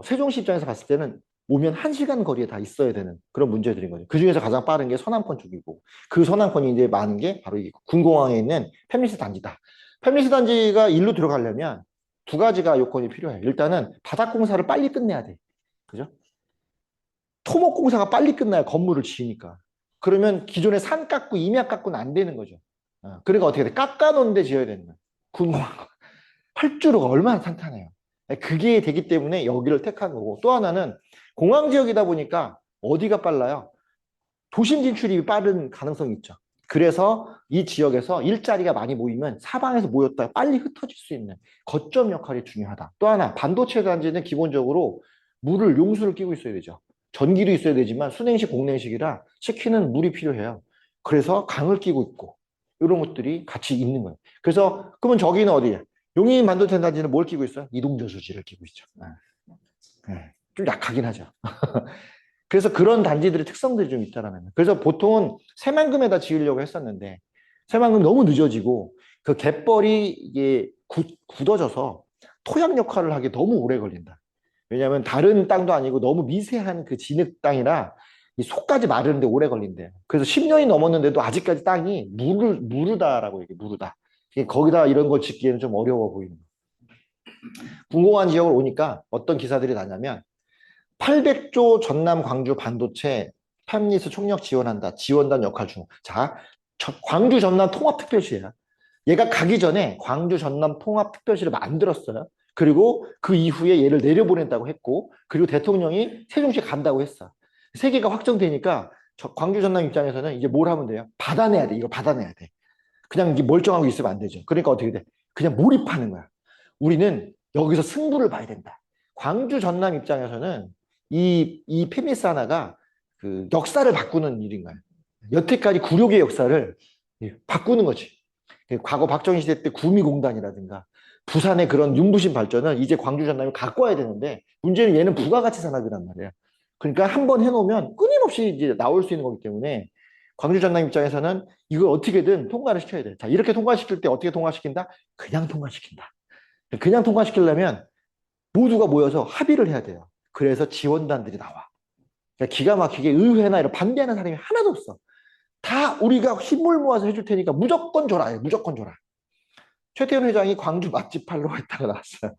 세종시 입장에서 봤을 때는 오면 1시간 거리에 다 있어야 되는 그런 문제들인 거죠. 그 중에서 가장 빠른 게 서남권 쪽이고 그 서남권이 이제 많은 게 바로 이 군공항에 있는 팹리스 단지다. 팹리스 단지가 일로 들어가려면 두 가지가 요건이 필요해요. 일단은 바닥 공사를 빨리 끝내야 돼. 그죠? 토목 공사가 빨리 끝나야 건물을 지으니까. 그러면 기존에 산 깎고 임야 깎고는 안 되는 거죠. 그러니까 어떻게 돼? 깎아놓은 데 지어야 되는 거예요. 군공항. 활주로가 얼마나 탄탄해요. 그게 되기 때문에 여기를 택한 거고 또 하나는 공항 지역이다 보니까 어디가 빨라요? 도심 진출이 빠른 가능성이 있죠. 그래서 이 지역에서 일자리가 많이 모이면 사방에서 모였다가 빨리 흩어질 수 있는 거점 역할이 중요하다. 또 하나 반도체 단지는 기본적으로 물을 용수를 끼고 있어야 되죠. 전기도 있어야 되지만 순행식 공냉식이라 시키는 물이 필요해요. 그래서 강을 끼고 있고 이런 것들이 같이 있는 거예요. 그래서 그러면 저기는 어디예요? 용인 반도체 단지는 뭘 끼고 있어요? 이동저수지를 끼고 있죠. 좀 약하긴 하죠. 그래서 그런 단지들의 특성들이 좀 있다라는 거예요. 그래서 보통은 새만금에다 지으려고 했었는데 새만금 너무 늦어지고 그 갯벌이 이게 굳어져서 토양 역할을 하기 너무 오래 걸린다. 왜냐하면 다른 땅도 아니고 너무 미세한 그 진흙 땅이라 이 속까지 마르는데 오래 걸린대요. 그래서 10년이 넘었는데도 아직까지 땅이 무르다라고 얘기해, 무르다. 거기다 이런 걸 짓기에는 좀 어려워 보이는 거예요. 궁공한 지역을 오니까 어떤 기사들이 나냐면 800조 전남 광주 반도체 팹리스 총력 지원한다. 지원단 역할 중. 자, 광주 전남 통합특별시야. 얘가 가기 전에 광주 전남 통합특별시를 만들었어요. 그리고 그 이후에 얘를 내려보낸다고 했고, 그리고 대통령이 세종시에 간다고 했어. 세 개가 확정되니까 광주 전남 입장에서는 이제 뭘 하면 돼요? 받아내야 돼. 이거 받아내야 돼. 그냥 멀쩡하고 있으면 안 되죠. 그러니까 어떻게 돼? 그냥 몰입하는 거야. 우리는 여기서 승부를 봐야 된다. 광주 전남 입장에서는 이 페미스 하나가 그 역사를 바꾸는 일인 거예요. 여태까지 굴욕의 역사를 바꾸는 거지. 과거 박정희 시대 때 구미공단이라든가 부산의 그런 윤부신 발전은 이제 광주 전남이 갖고 와야 되는데 문제는 얘는 부가가치 산업이란 말이에요. 그러니까 한번 해놓으면 끊임없이 이제 나올 수 있는 거기 때문에 광주 전남 입장에서는 이걸 어떻게든 통과를 시켜야 돼. 자, 이렇게 통과시킬 때 어떻게 통과시킨다? 그냥 통과시킨다. 그냥 통과시키려면 모두가 모여서 합의를 해야 돼요. 그래서 지원단들이 나와. 그러니까 기가 막히게 의회나 이런 반대하는 사람이 하나도 없어. 다 우리가 힘을 모아서 해줄 테니까 무조건 줘라. 무조건 줘라. 최태원 회장이 광주 맛집 하려고 했다가 나왔어요.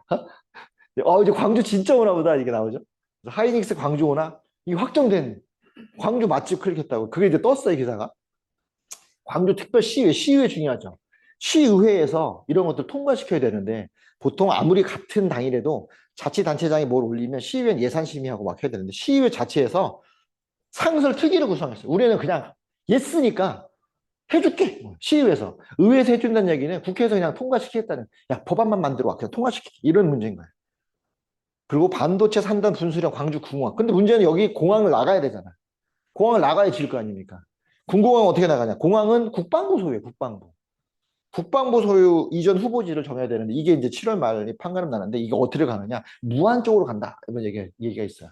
이제 광주 진짜 오나 보다 이게 나오죠. 하이닉스 광주 오나? 이 확정된 광주 맛집 클릭했다고. 그게 이제 떴어요, 기사가. 광주 시의회 중요하죠. 시의회에서 이런 것들 통과시켜야 되는데 보통 아무리 같은 당이라도 자치단체장이 뭘 올리면 시의회는 예산심의하고 막 해야 되는데 시의회 자체에서 상설 특위를 구성했어요. 우리는 그냥 예스니까 해줄게. 시의회에서. 의회에서 해준다는 얘기는 국회에서 그냥 통과시키겠다는, 야, 법안만 만들어 와. 그냥 통과시키기. 이런 문제인 거예요. 그리고 반도체 산단 분수령 광주 공항. 근데 문제는 여기 공항을 나가야 되잖아. 공항을 나가야 질 거 아닙니까? 군공항 어떻게 나가냐? 공항은 국방부 소유예요, 국방부. 국방부 소유 이전 후보지를 정해야 되는데 이게 이제 7월 말에 판가름 나는데 이게 어떻게 가느냐? 무안 쪽으로 간다. 이런 얘기가 있어요.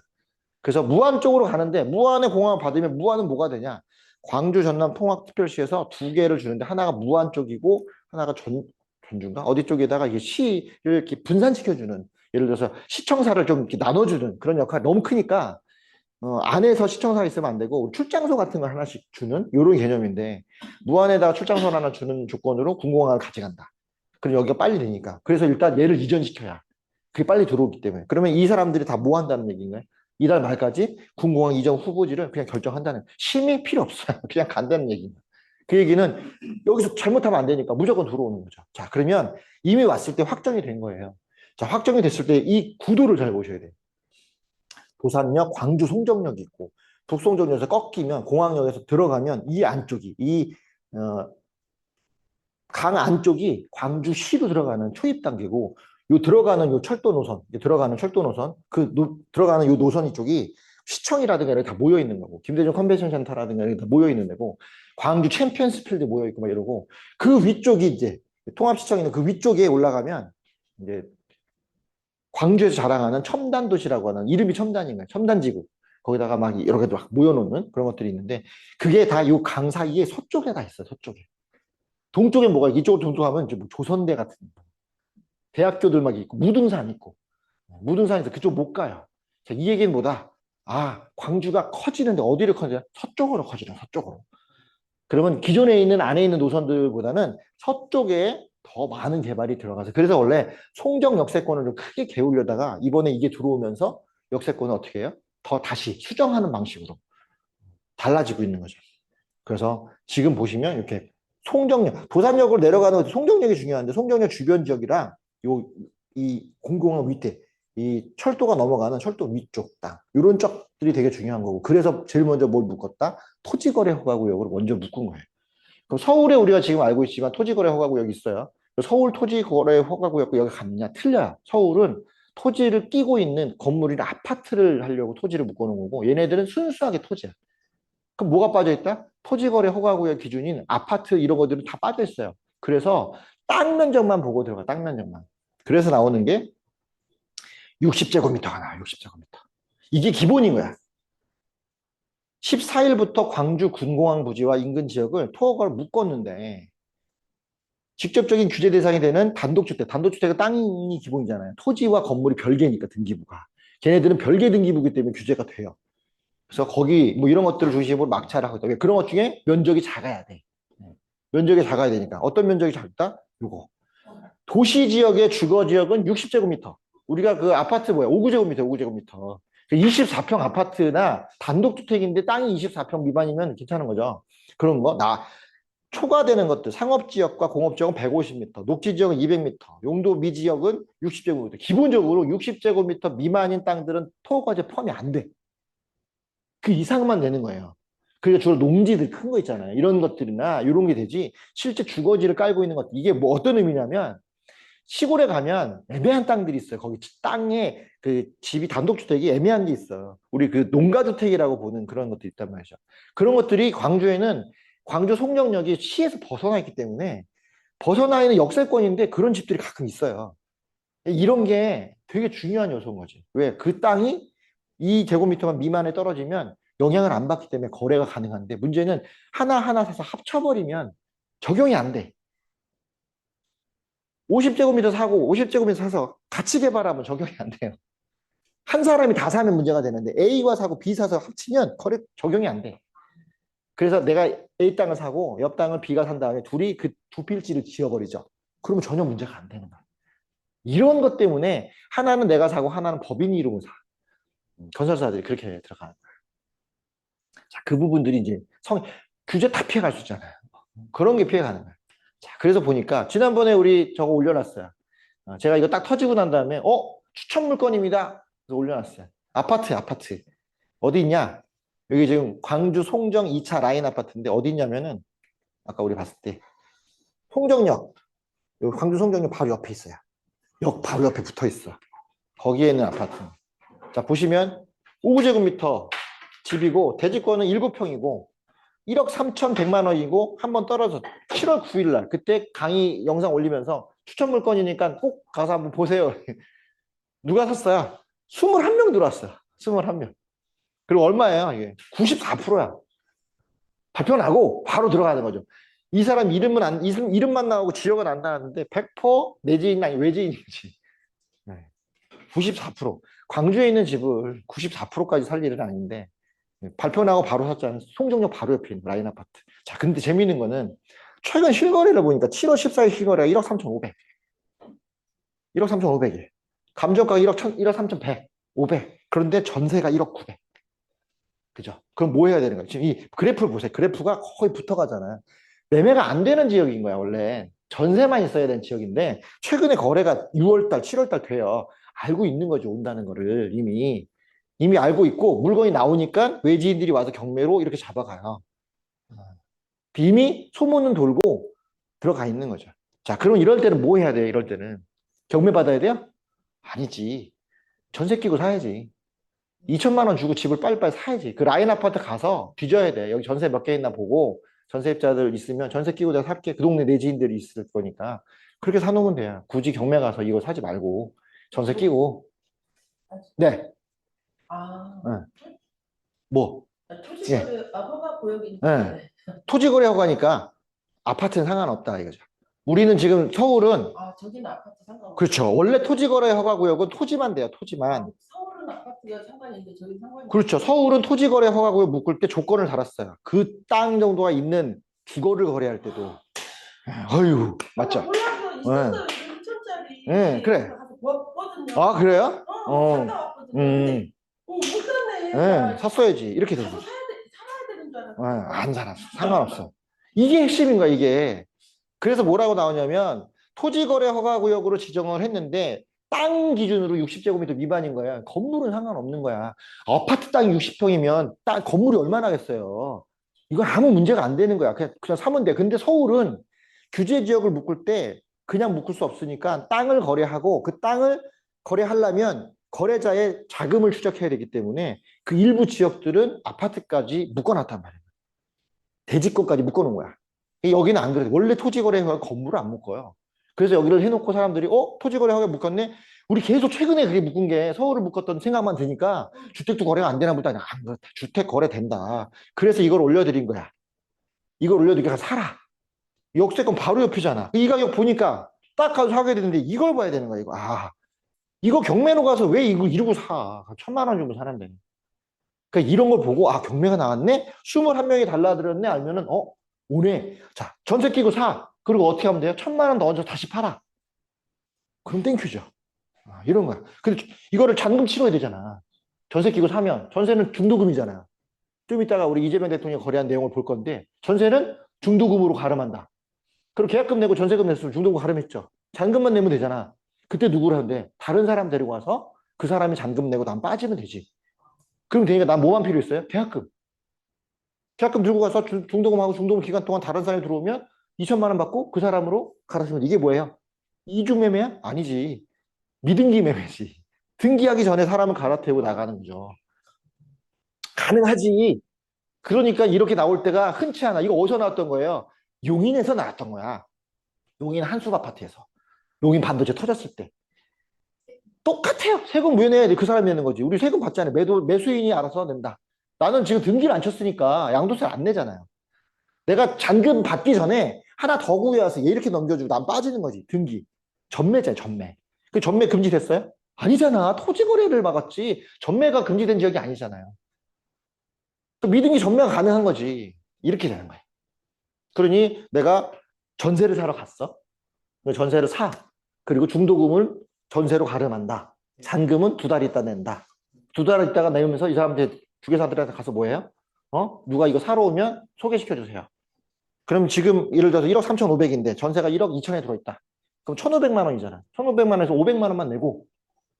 그래서 무안 쪽으로 가는데 무안의 공항을 받으면 무안은 뭐가 되냐? 광주 전남 통합특별시에서 두 개를 주는데 하나가 무안 쪽이고 하나가 전주인가? 어디 쪽에다가 이게 시를 이렇게 분산시켜주는 예를 들어서 시청사를 좀 이렇게 나눠주는 그런 역할이 너무 크니까 안에서 시청사가 있으면 안 되고 출장소 같은 걸 하나씩 주는 이런 개념인데 무안에다가 출장소를 하나 주는 조건으로 군공항을 가져간다. 그럼 여기가 빨리 되니까. 그래서 일단 얘를 이전시켜야 그게 빨리 들어오기 때문에. 그러면 이 사람들이 다 뭐 한다는 얘기인가요? 이달 말까지 군공항 이전 후보지를 그냥 결정한다는 심의 필요 없어요. 그냥 간다는 얘기입니다. 그 얘기는 여기서 잘못하면 안 되니까 무조건 들어오는 거죠. 자, 그러면 이미 왔을 때 확정이 된 거예요. 자, 확정이 됐을 때 이 구도를 잘 보셔야 돼요. 부산역, 광주 송정역이 있고 북송정역에서 꺾이면 공항역에서 들어가면 이 안쪽이 강 안쪽이 광주시로 들어가는 초입 단계고 요 들어가는 요 철도 노선, 들어가는 철도 노선, 들어가는 요 노선 이쪽이 시청이라든가 이렇게 다 모여 있는 거고 김대중 컨벤션 센터라든가 이렇게 다 모여 있는 데고 광주 챔피언스 필드 모여 있고 막 이러고 그 위쪽이 이제 통합시청이 있는 그 위쪽에 올라가면 이제 광주에서 자랑하는 첨단 도시라고 하는 이름이 첨단인가요? 첨단지구. 거기다가 막 여러 개도 막 모여놓는 그런 것들이 있는데 그게 다 요 강 사이에 서쪽에 다 있어요. 서쪽에. 동쪽에 뭐가 이쪽으로 동쪽하면 뭐 조선대 같은 대학교들 막 있고 무등산 있고 무등산에서 그쪽 못 가요. 자, 이 얘기는 뭐다? 아, 광주가 커지는데 어디를 커지냐? 서쪽으로 커지죠. 서쪽으로. 그러면 기존에 있는 안에 있는 노선들보다는 서쪽에 더 많은 개발이 들어가서 그래서 원래 송정 역세권을 좀 크게 개울려다가 이번에 이게 들어오면서 역세권을 어떻게 해요? 더 다시 수정하는 방식으로 달라지고 있는 거죠. 그래서 지금 보시면 이렇게 송정역, 부산역으로 내려가는 송정역이 중요한데 송정역 주변 지역이랑 이 공공항 밑에 이 철도가 넘어가는 철도 위쪽 땅 이런 쪽들이 되게 중요한 거고 그래서 제일 먼저 뭘 묶었다? 토지거래 허가구역으로 먼저 묶은 거예요. 그럼 서울에 우리가 지금 알고 있지만 토지거래 허가구역이 있어요. 서울 토지거래 허가구역 여기 갔느냐? 틀려요. 서울은 토지를 끼고 있는 건물이나 아파트를 하려고 토지를 묶어놓은 거고 얘네들은 순수하게 토지야. 그럼 뭐가 빠져있다? 토지거래 허가구역 기준인 아파트 이런 것들은 다 빠져있어요. 그래서 땅 면적만 보고 들어가, 땅 면적만. 그래서 나오는 게 60제곱미터가 나와요, 60제곱미터. 이게 기본인 거야. 14일부터 광주 군공항 부지와 인근 지역을 토허가를 묶었는데 직접적인 규제 대상이 되는 단독주택, 단독주택은 땅이 기본이잖아요. 토지와 건물이 별개니까 등기부가. 걔네들은 별개 등기부기 때문에 규제가 돼요. 그래서 거기 뭐 이런 것들을 중심으로 막차를 하고 있다. 그런 것 중에 면적이 작아야 돼. 면적이 작아야 되니까. 어떤 면적이 작다? 요거. 도시 지역의 주거 지역은 60제곱미터. 우리가 그 아파트 뭐야? 5구제곱미터, 5구제곱미터. 24평 아파트나 단독주택인데 땅이 24평 미만이면 괜찮은 거죠. 그런 거. 초과되는 것들, 상업지역과 공업지역은 150m, 녹지지역은 200m, 용도 미지역은 60제곱미터. 기본적으로 60제곱미터 미만인 땅들은 토거제 포함이 안 돼. 그 이상만 되는 거예요. 그러니까 주로 농지들 큰 거 있잖아요. 이런 것들이나 이런 게 되지 실제 주거지를 깔고 있는 것 이게 뭐 어떤 의미냐면 시골에 가면 애매한 땅들이 있어요. 거기 땅에 그 집이 단독주택이 애매한 게 있어요. 우리 그 농가주택이라고 보는 그런 것들이 있단 말이죠. 그런 것들이 광주에는 광주 송정역이 시에서 벗어나 있기 때문에 벗어나 있는 역세권인데 그런 집들이 가끔 있어요. 이런 게 되게 중요한 요소인 거지. 왜? 그 땅이 2제곱미터만 미만에 떨어지면 영향을 안 받기 때문에 거래가 가능한데 문제는 하나하나 사서 합쳐버리면 적용이 안 돼. 50제곱미터 사고 50제곱미터 사서 같이 개발하면 적용이 안 돼요. 한 사람이 다 사면 문제가 되는데 A가 사고 B 사서 합치면 거래 적용이 안 돼. 그래서 내가 A 땅을 사고 옆 땅을 B가 산 다음에 둘이 그 두 필지를 지어버리죠. 그러면 전혀 문제가 안 되는 거야. 이런 것 때문에 하나는 내가 사고 하나는 법인 이름을 사. 건설사들이 그렇게 들어가는 거예요. 자, 그 부분들이 이제 규제 다 피해갈 수 있잖아요. 그런 게 피해가는 거예요. 자, 그래서 보니까 지난번에 우리 저거 올려놨어요. 제가 이거 딱 터지고 난 다음에 추천 물건입니다. 그래서 올려놨어요. 아파트. 어디 있냐? 여기 지금 광주 송정 2차 라인 아파트인데 어디 있냐면은 아까 우리 봤을 때 송정역, 여기 광주 송정역 바로 옆에 있어요. 역 바로 옆에 붙어 있어. 거기에 있는 아파트. 자, 보시면 5제곱미터 집이고 대지권은 7평이고 1억 3,100만 원이고 한 번 떨어져 7월 9일 날 그때 강의 영상 올리면서 추천 물건이니까 꼭 가서 한번 보세요. 누가 샀어요? 21명 들어왔어요. 21명. 그리고 얼마예요? 이게 94%야. 발표 나고 바로 들어가는 거죠. 이 사람 이름은 이름만 나오고 지역은 안 나왔는데 100% 내지인 아니 외지인이지. 네. 94%. 광주에 있는 집을 94%까지 살 일은 아닌데 발표 나고 바로 샀잖아요. 송정역 바로 옆에 있는 라인 아파트. 자, 근데 재미있는 거는 최근 실거래를 보니까 7월 14일 실거래가 1억 3,500. 1억 3,500이에요. 감정가가 1억 3,100. 500. 그런데 전세가 1억 900. 그죠? 그럼 뭐 해야 되는 거예요? 지금 이 그래프를 보세요. 그래프가 거의 붙어가잖아요. 매매가 안 되는 지역인 거야, 원래. 전세만 있어야 되는 지역인데, 최근에 거래가 6월달, 7월달 돼요. 알고 있는 거죠, 온다는 거를 이미. 이미 알고 있고, 물건이 나오니까 외지인들이 와서 경매로 이렇게 잡아가요. 이미 소문은 돌고 들어가 있는 거죠. 자, 그럼 이럴 때는 뭐 해야 돼요, 이럴 때는? 경매 받아야 돼요? 아니지. 전세 끼고 사야지. 2천만 원 주고 집을 빨리빨리 사야지. 그 라인 아파트 가서 뒤져야 돼. 여기 전세 몇 개 있나 보고 전세입자들 있으면 전세 끼고 내가 살게. 그 동네 내지인들이 있을 거니까. 그렇게 사놓으면 돼요. 굳이 경매 가서 이거 사지 말고 전세 끼고. 네. 아, 네. 뭐? 토지거래, 허가 구역인데. 네. 토지거래 허가니까 아파트는 상관없다 이거죠. 우리는 지금 서울은 저기는 아파트 상관없어. 그렇죠. 원래 토지거래 허가구역은 토지만 돼요. 토지만. 서울은 아파트가 상관인데 저기 상관이 그렇죠. 서울은 토지거래 허가구역 묶을 때 조건을 달았어요. 그 땅 정도가 있는 주거를 거래할 때도. 어휴, 맞죠? 몰라서 있었어요. 2천짜리. 네, 그래. 가서 봤거든요. 아, 그래요? 갔다 왔거든요. 근데 못 샀네. 네, 샀어야지. 이렇게 되죠. 가서 살아야 되는 줄 알았어. 안 살았어. 상관없어. 이게 핵심인 거야, 이게. 그래서 뭐라고 나오냐면, 토지거래 허가구역으로 지정을 했는데, 땅 기준으로 60제곱미터 미만인 거야. 건물은 상관없는 거야. 아파트 땅이 60평이면 건물이 얼마나 하겠어요. 이건 아무 문제가 안 되는 거야. 그냥 사면 돼. 근데 서울은 규제 지역을 묶을 때 그냥 묶을 수 없으니까 땅을 거래하고 그 땅을 거래하려면 거래자의 자금을 추적해야 되기 때문에 그 일부 지역들은 아파트까지 묶어놨단 말이에요. 대지권까지 묶어놓은 거야. 여기는 안 그래. 원래 토지거래가 건물을 안 묶어요. 그래서 여기를 해놓고 사람들이 토지거래가 묶었네? 우리 계속 최근에 그게 묶은 게 서울을 묶었던 생각만 드니까 주택도 거래가 안 되나 보다. 안 그렇다. 주택 거래 된다. 그래서 이걸 올려드린 거야. 이걸 올려드리니까 사라. 역세권 바로 옆이잖아. 이 가격 보니까 딱 가서 사게 되는데 이걸 봐야 되는 거야. 이거 경매로 가서 왜 이거 이러고 사? 1,000만 원 주면 사는데. 그러니까 이런 걸 보고 경매가 나왔네? 21명이 달라들었네? 알면은 오네. 자, 전세 끼고 사. 그리고 어떻게 하면 돼요? 1,000만 원 더 얹어 다시 팔아. 그럼 땡큐죠. 이런 거야. 근데 이거를 잔금 치러야 되잖아. 전세 끼고 사면 전세는 중도금이잖아요. 좀 이따가 우리 이재명 대통령이 거래한 내용을 볼 건데 전세는 중도금으로 가름한다. 그럼 계약금 내고 전세금 냈으면 중도금 가름했죠. 잔금만 내면 되잖아. 그때 누구를 하는데 다른 사람 데리고 와서 그 사람이 잔금 내고 난 빠지면 되지. 그럼 되니까 난 뭐만 필요했어요? 계약금. 계약금 들고 가서 중도금하고 중도금 기간 동안 다른 사람이 들어오면 2천만 원 받고 그 사람으로 갈아쓰면 이게 뭐예요? 이중매매야? 아니지. 미등기 매매지. 등기하기 전에 사람을 갈아태우고 나가는 거죠. 가능하지. 그러니까 이렇게 나올 때가 흔치 않아. 이거 어디서 나왔던 거예요? 용인에서 나왔던 거야. 용인 한숲 아파트에서. 용인 반도체 터졌을 때. 똑같아요. 세금 왜 내야 돼? 그 사람이 내는 거지. 우리 세금 받잖아요. 매수인이 알아서 낸다. 나는 지금 등기를 안 쳤으니까 양도세를 안 내잖아요. 내가 잔금 받기 전에 하나 더 구해와서 얘 이렇게 넘겨주고 난 빠지는 거지. 등기. 전매잖아요. 전매. 그 전매 금지됐어요? 아니잖아. 토지 거래를 막았지. 전매가 금지된 지역이 아니잖아요. 미등기 전매가 가능한 거지. 이렇게 되는 거예요. 그러니 내가 전세를 사러 갔어. 전세를 사. 그리고 중도금을 전세로 가름한다. 잔금은 2달 있다 낸다. 2달 있다가 내면서 이 사람한테 주계사들한테 가서 뭐 해요? 누가 이거 사러 오면 소개시켜 주세요. 그럼 지금 예를 들어서 1억 3,500인데 전세가 1억 2천에 들어있다. 그럼 1,500만 원이잖아. 1,500만 원에서 500만 원만 내고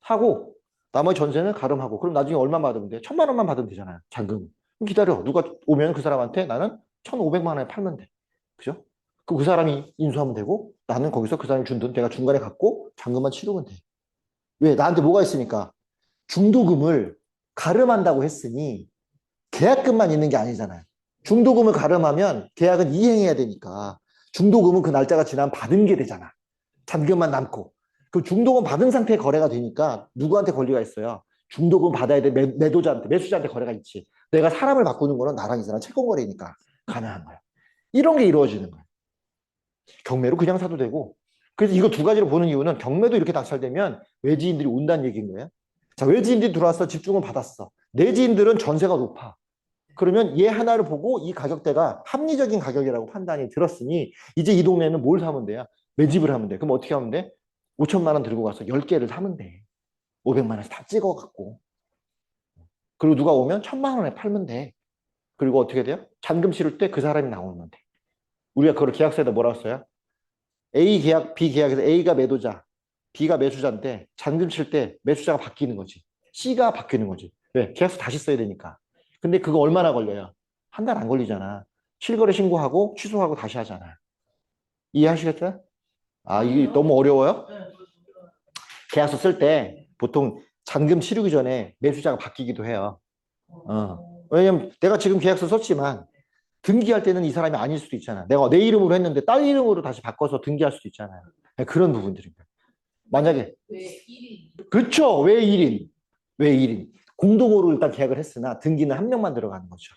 사고 나머지 전세는 가름하고 그럼 나중에 얼마 받으면 돼? 1,000만 원만 받으면 되잖아요. 잔금. 그럼 기다려. 누가 오면 그 사람한테 나는 1,500만 원에 팔면 돼. 그죠? 그럼 그 사람이 인수하면 되고 나는 거기서 그 사람이 준 돈 내가 중간에 갖고 잔금만 치르면 돼. 왜? 나한테 뭐가 있으니까 중도금을 가름한다고 했으니 계약금만 있는 게 아니잖아요. 중도금을 가름하면 계약은 이행해야 되니까 중도금은 그 날짜가 지나면 받은 게 되잖아. 잔금만 남고. 그 중도금 받은 상태의 거래가 되니까 누구한테 권리가 있어요? 중도금 받아야 돼. 매도자한테, 매수자한테 거래가 있지. 내가 사람을 바꾸는 거는 나랑 이 사람 채권 거래니까 가능한 거야. 이런 게 이루어지는 거야. 경매로 그냥 사도 되고. 그래서 이거 두 가지로 보는 이유는 경매도 이렇게 낙찰되면 외지인들이 온다는 얘기인 거예요. 자, 외지인들이 들어와서 집중을 받았어. 내지인들은 전세가 높아. 그러면 얘 하나를 보고 이 가격대가 합리적인 가격이라고 판단이 들었으니 이제 이 동네는 뭘 사면 돼요? 매집을 하면 돼. 그럼 어떻게 하면 돼? 5천만 원 들고 가서 10개를 사면 돼. 500만 원씩 다 찍어갖고. 그리고 누가 오면 1,000만 원에 팔면 돼. 그리고 어떻게 돼요? 잔금 치를 때 그 사람이 나오면 돼. 우리가 그걸 계약서에다 뭐라고 써요? A 계약, B 계약에서 A가 매도자, B가 매수자인데 잔금 칠 때 매수자가 바뀌는 거지. C가 바뀌는 거지. 왜? 계약서 다시 써야 되니까. 근데 그거 얼마나 걸려요? 한 달 안 걸리잖아. 실거래 신고하고 취소하고 다시 하잖아. 이해하시겠어요? 아, 이게 너무 어려워요? 네. 계약서 쓸 때 보통 잔금 치르기 전에 매수자가 바뀌기도 해요. 왜냐면 내가 지금 계약서 썼지만 등기할 때는 이 사람이 아닐 수도 있잖아. 내가 내 이름으로 했는데 딸 이름으로 다시 바꿔서 등기할 수도 있잖아요. 그런 부분들입니다. 만약에 왜 1인? 그렇죠. 왜 1인? 왜 1인? 공동으로 일단 계약을 했으나 등기는 한 명만 들어가는 거죠.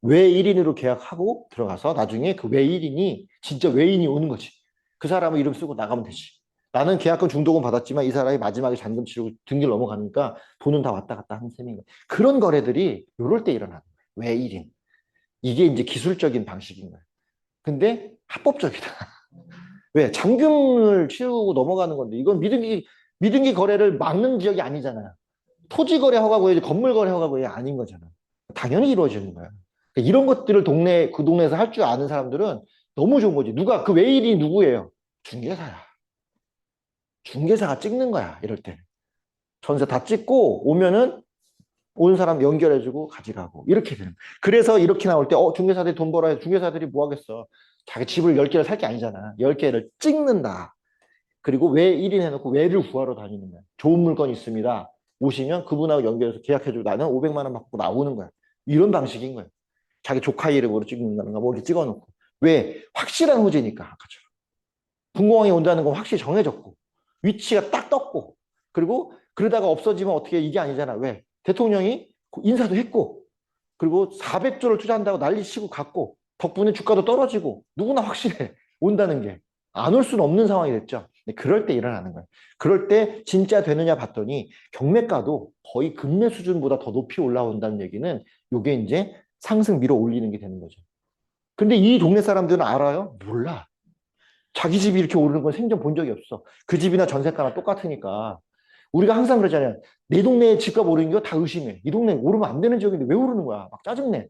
왜 1인으로 계약하고 들어가서 나중에 그 왜 1인이 진짜 외인이 오는 거지. 그 사람의 이름 쓰고 나가면 되지. 나는 계약금 중도금 받았지만 이 사람이 마지막에 잔금 치르고 등기를 넘어가니까 돈은 다 왔다 갔다 하는 셈인 거예요. 그런 거래들이 이럴 때 일어나는 거예요. 왜 1인? 이게 이제 기술적인 방식인 거예요. 근데 합법적이다. 왜? 잔금을 치르고 넘어가는 건데 이건 미등기 거래를 막는 지역이 아니잖아요. 토지 거래 허가구역이 건물 거래 허가구역이 아닌 거잖아. 당연히 이루어지는 거야. 그러니까 이런 것들을 그 동네에서 할 줄 아는 사람들은 너무 좋은 거지. 누가 그 외일이 누구예요? 중개사야. 중개사가 찍는 거야. 이럴 때. 전세 다 찍고 오면은 온 사람 연결해주고 가져가고 이렇게 되는 거야. 그래서 이렇게 나올 때 중개사들이 돈 벌어야 중개사들이 뭐 하겠어. 자기 집을 10개를 살 게 아니잖아. 10개를 찍는다. 그리고 왜 1인 해놓고 왜를 구하러 다니는 거야. 좋은 물건이 있습니다. 오시면 그분하고 연결해서 계약해주고 나는 500만 원 받고 나오는 거야. 이런 방식인 거야. 자기 조카 이름으로 찍는다든가 뭐 이렇게 찍어놓고. 왜? 확실한 호재니까 아까처럼. 분공항이 온다는 건 확실히 정해졌고 위치가 딱 떴고 그리고 그러다가 없어지면 어떻게 이게 아니잖아. 왜? 대통령이 인사도 했고 그리고 400조를 투자한다고 난리 치고 갔고 덕분에 주가도 떨어지고 누구나 확실해. 온다는 게. 안 올 수는 없는 상황이 됐죠. 그럴 때 일어나는 거예요. 그럴 때 진짜 되느냐 봤더니 경매가도 거의 금매 수준보다 더 높이 올라온다는 얘기는 이게 이제 상승 밀어 올리는 게 되는 거죠. 근데 이 동네 사람들은 알아요? 몰라. 자기 집이 이렇게 오르는 건 생전 본 적이 없어. 그 집이나 전세가나 똑같으니까. 우리가 항상 그러잖아요. 내 동네에 집값 오르는 거 다 의심해. 이 동네 오르면 안 되는 지역인데 왜 오르는 거야? 막 짜증내.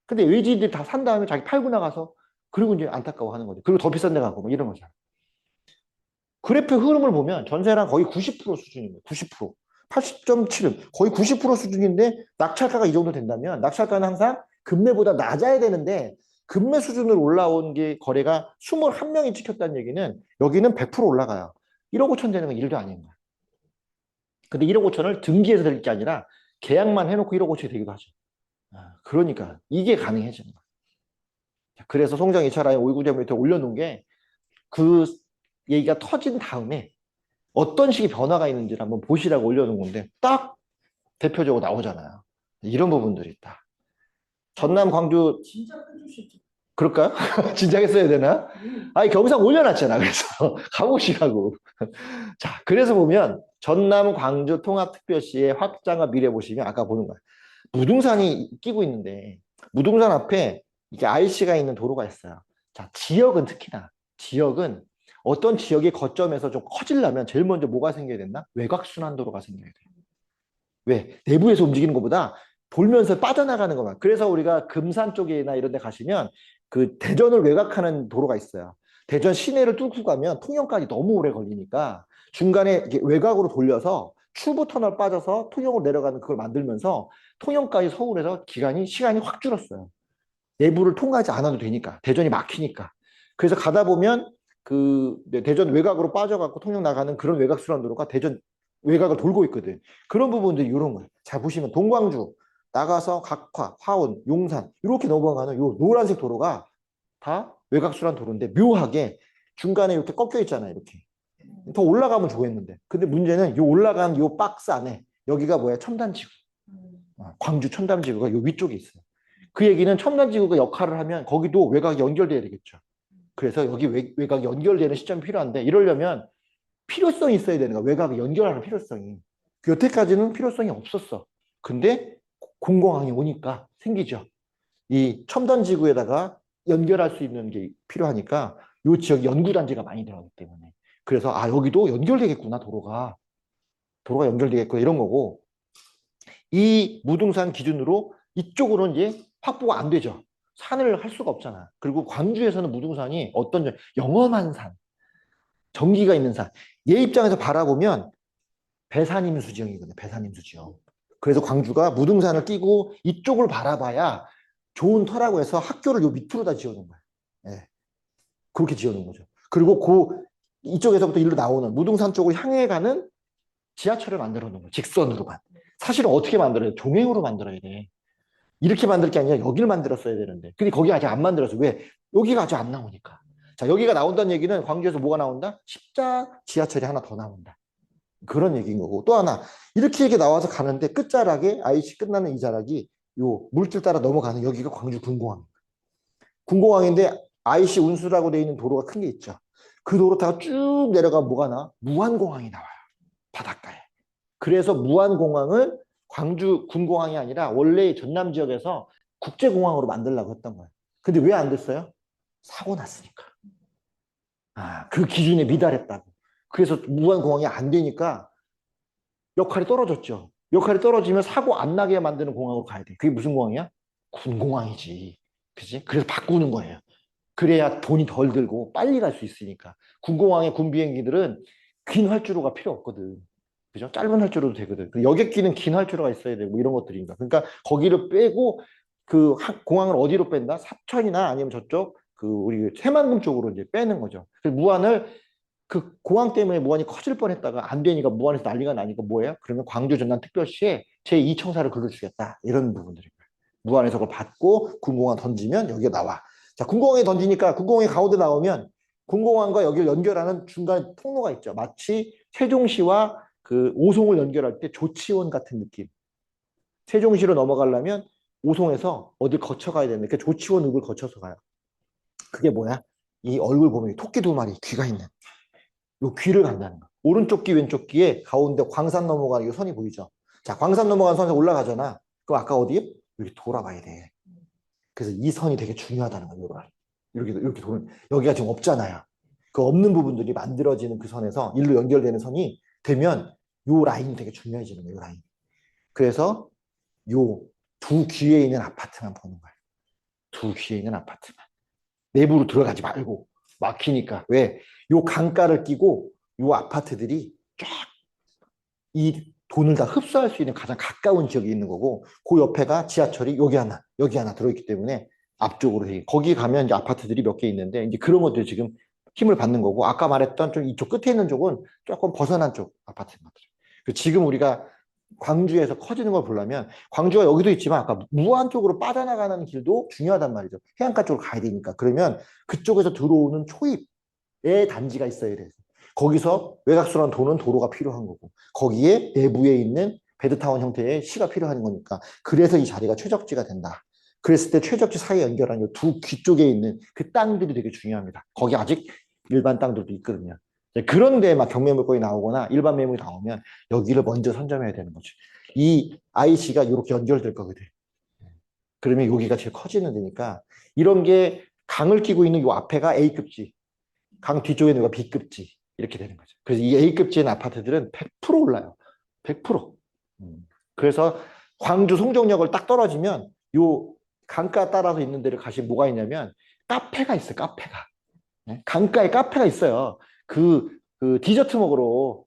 근데 외지인들이 다 산 다음에 자기 팔고 나가서 그리고 이제 안타까워하는 거죠. 그리고 더 비싼 데 가고 뭐 이런 거잖아. 그래프 흐름을 보면 전세랑 거의 90% 수준입니다. 90%. 80.7, 거의 90% 수준인데 낙찰가가 이 정도 된다면 낙찰가는 항상 금매보다 낮아야 되는데 금매 수준으로 올라온 게 거래가 21명이 찍혔다는 얘기는 여기는 100% 올라가요. 1억 5천 되는 건 일도 아닌 거야. 근데 1억 5천을 등기해서 될 게 아니라 계약만 해놓고 1억 5천이 되기도 하죠. 그러니까 이게 가능해지는 거야. 그래서 송정 2차 라인 529.1 올려놓은 게 그 얘기가 터진 다음에 어떤 식의 변화가 있는지를 한번 보시라고 올려놓은 건데 딱 대표적으로 나오잖아요. 이런 부분들이 있다. 전남, 광주 진짜 해주시죠. 그럴까요? 진작에 써야 되나? 아니 경상 올려놨잖아. 그래서 가보시라고. 자, 그래서 보면 전남, 광주 통합특별시의 확장과 미래 보시면 아까 보는 거야. 무등산이 끼고 있는데 무등산 앞에 이게 IC가 있는 도로가 있어요. 자, 지역은 특히나 지역은 어떤 지역의 거점에서 좀 커지려면 제일 먼저 뭐가 생겨야 된다? 외곽순환도로가 생겨야 돼. 왜? 내부에서 움직이는 것보다 돌면서 빠져나가는 것만. 그래서 우리가 금산 쪽이나 이런 데 가시면 그 대전을 외곽하는 도로가 있어요. 대전 시내를 뚫고 가면 통영까지 너무 오래 걸리니까 중간에 이렇게 외곽으로 돌려서 출구 터널 빠져서 통영으로 내려가는 그걸 만들면서 통영까지 서울에서 시간이 확 줄었어요. 내부를 통과하지 않아도 되니까. 대전이 막히니까. 그래서 가다 보면 그 대전 외곽으로 빠져갖고 통영 나가는 그런 외곽순환도로가 대전 외곽을 돌고 있거든. 그런 부분들이 이런 거예요. 자, 보시면 동광주. 나가서 각화, 화원, 용산 이렇게 넘어가는 요 노란색 도로가 다 외곽순환 도로인데 묘하게 중간에 이렇게 꺾여 있잖아요. 이렇게. 더 올라가면 좋겠는데. 근데 문제는 요 올라간 요 박스 안에 여기가 뭐야? 첨단지구. 광주 첨단지구가 요 위쪽에 있어요. 그 얘기는 첨단지구가 역할을 하면 거기도 외곽이 연결돼야 되겠죠. 그래서 여기 외곽이 연결되는 시점이 필요한데 이러려면 필요성이 있어야 되는 거야. 외곽을 연결하는 필요성이. 그 여태까지는 필요성이 없었어. 근데 공공항이 오니까 생기죠. 이 첨단지구에다가 연결할 수 있는 게 필요하니까 요 지역 연구단지가 많이 들어가기 때문에. 그래서 아 여기도 연결되겠구나 도로가 연결되겠구나 이런 거고 이 무등산 기준으로 이쪽으로는 이제 확보가 안 되죠. 산을 할 수가 없잖아. 그리고 광주에서는 무등산이 어떤 영험한 산, 전기가 있는 산. 얘 입장에서 바라보면 배산임수 지형이거든요. 배산임수 지형. 그래서 광주가 무등산을 끼고 이쪽을 바라봐야 좋은 터라고 해서 학교를 요 밑으로 다 지어놓은 거야. 예. 그렇게 지어놓은 거죠. 그리고 이쪽에서부터 일로 나오는 무등산 쪽을 향해 가는 지하철을 만들어 놓은 거예요. 직선으로만. 사실은 어떻게 만들어요? 종횡으로 만들어야 돼. 이렇게 만들 게 아니라 여기를 만들었어야 되는데. 근데 거기 아직 안 만들었어. 왜? 여기가 아직 안 나오니까. 자, 여기가 나온다는 얘기는 광주에서 뭐가 나온다? 십자 지하철이 하나 더 나온다. 그런 얘기인 거고. 또 하나, 이렇게 나와서 가는데 끝자락에 IC 끝나는 이 자락이 요 물길 따라 넘어가는 여기가 광주 군공항. 군공항인데 IC 운수라고 되어 있는 도로가 큰 게 있죠. 그 도로 타고 쭉 내려가면 뭐가 나? 무안공항이 나와요. 바닷가에. 그래서 무안공항을 광주 군공항이 아니라 원래 전남 지역에서 국제공항으로 만들려고 했던 거예요. 근데 왜 안 됐어요? 사고 났으니까. 아, 그 기준에 미달했다고. 그래서 무안공항이 안 되니까 역할이 떨어졌죠. 역할이 떨어지면 사고 안 나게 만드는 공항으로 가야 돼. 그게 무슨 공항이야? 군공항이지. 그치? 그래서 바꾸는 거예요. 그래야 돈이 덜 들고 빨리 갈 수 있으니까. 군공항의 군비행기들은 긴 활주로가 필요 없거든. 그죠? 짧은 활주로도 되거든. 여객 기는 긴 활주로가 있어야 되고 이런 것들인가. 그러니까 거기를 빼고 그 공항을 어디로 뺀다? 사천이나 아니면 저쪽 그 우리 새만금 쪽으로 이제 빼는 거죠. 그래서 무안을 그 공항 때문에 무안이 커질 뻔했다가 안 되니까 무안에서 난리가 나니까 뭐예요? 그러면 광주 전남 특별시에 제2청사를 걸어주겠다 이런 부분들인 거예요. 무안에서 그걸 받고 군공항 던지면 여기가 나와. 자, 군공항에 던지니까 군공항이 가운데 나오면 군공항과 여기를 연결하는 중간 통로가 있죠. 마치 세종시와 그 오송을 연결할 때 조치원 같은 느낌. 세종시로 넘어가려면 오송에서 어딜 거쳐가야 되는데 그 조치원 읍을 거쳐서 가요. 그게 뭐야? 이 얼굴 보면 토끼 두 마리 귀가 있는 요 귀를 간다는 거. 오른쪽 귀 왼쪽 귀에 가운데 광산 넘어가는 이 선이 보이죠? 자, 광산 넘어가는 선에서 올라가잖아. 그럼 아까 어디? 여기 돌아가야 돼. 그래서 이 선이 되게 중요하다는 거예요. 이렇게 도는 여기가 지금 없잖아요. 그 없는 부분들이 만들어지는 그 선에서 일로 연결되는 선이 되면 요 라인이 되게 중요해지는 거예요. 요 라인. 그래서 요 두 귀에 있는 아파트만 보는 거예요. 두 귀에 있는 아파트만. 내부로 들어가지 말고 막히니까. 왜? 요 강가를 끼고 요 아파트들이 쫙 이 돈을 다 흡수할 수 있는 가장 가까운 지역에 있는 거고 그 옆에가 지하철이 여기 하나 들어있기 때문에 앞쪽으로 거기 가면 이제 아파트들이 몇 개 있는데 이제 그런 것들이 지금 힘을 받는 거고 아까 말했던 좀 이쪽 끝에 있는 쪽은 조금 벗어난 쪽 아파트인 것들. 지금 우리가 광주에서 커지는 걸 보려면 광주가 여기도 있지만 아까 무안 쪽으로 빠져나가는 길도 중요하단 말이죠. 해안가 쪽으로 가야 되니까. 그러면 그쪽에서 들어오는 초입의 단지가 있어야 돼요. 거기서 외곽순환 도는 도로가 필요한 거고 거기에 내부에 있는 베드타운 형태의 시가 필요한 거니까 그래서 이 자리가 최적지가 된다. 그랬을 때 최적지 사이에 연결한 두 귀 쪽에 있는 그 땅들이 되게 중요합니다. 거기 아직 일반 땅들도 있거든요. 그런데 막 경매물건이 나오거나 일반 매물이 나오면 여기를 먼저 선점해야 되는 거죠. 이 IC가 이렇게 연결될 거거든. 그러면 여기가 제일 커지는 데니까 이런 게 강을 끼고 있는 이 앞에가 A급지, 강 뒤쪽에 있는 거 B급지 이렇게 되는 거죠. 그래서 이 A급지의 아파트들은 100% 올라요. 100%. 그래서 광주 송정역을 딱 떨어지면 요 강가 따라서 있는 데를 가시면 뭐가 있냐면 카페가 있어요. 카페가. 강가에 카페가 있어요. 그 디저트 먹으러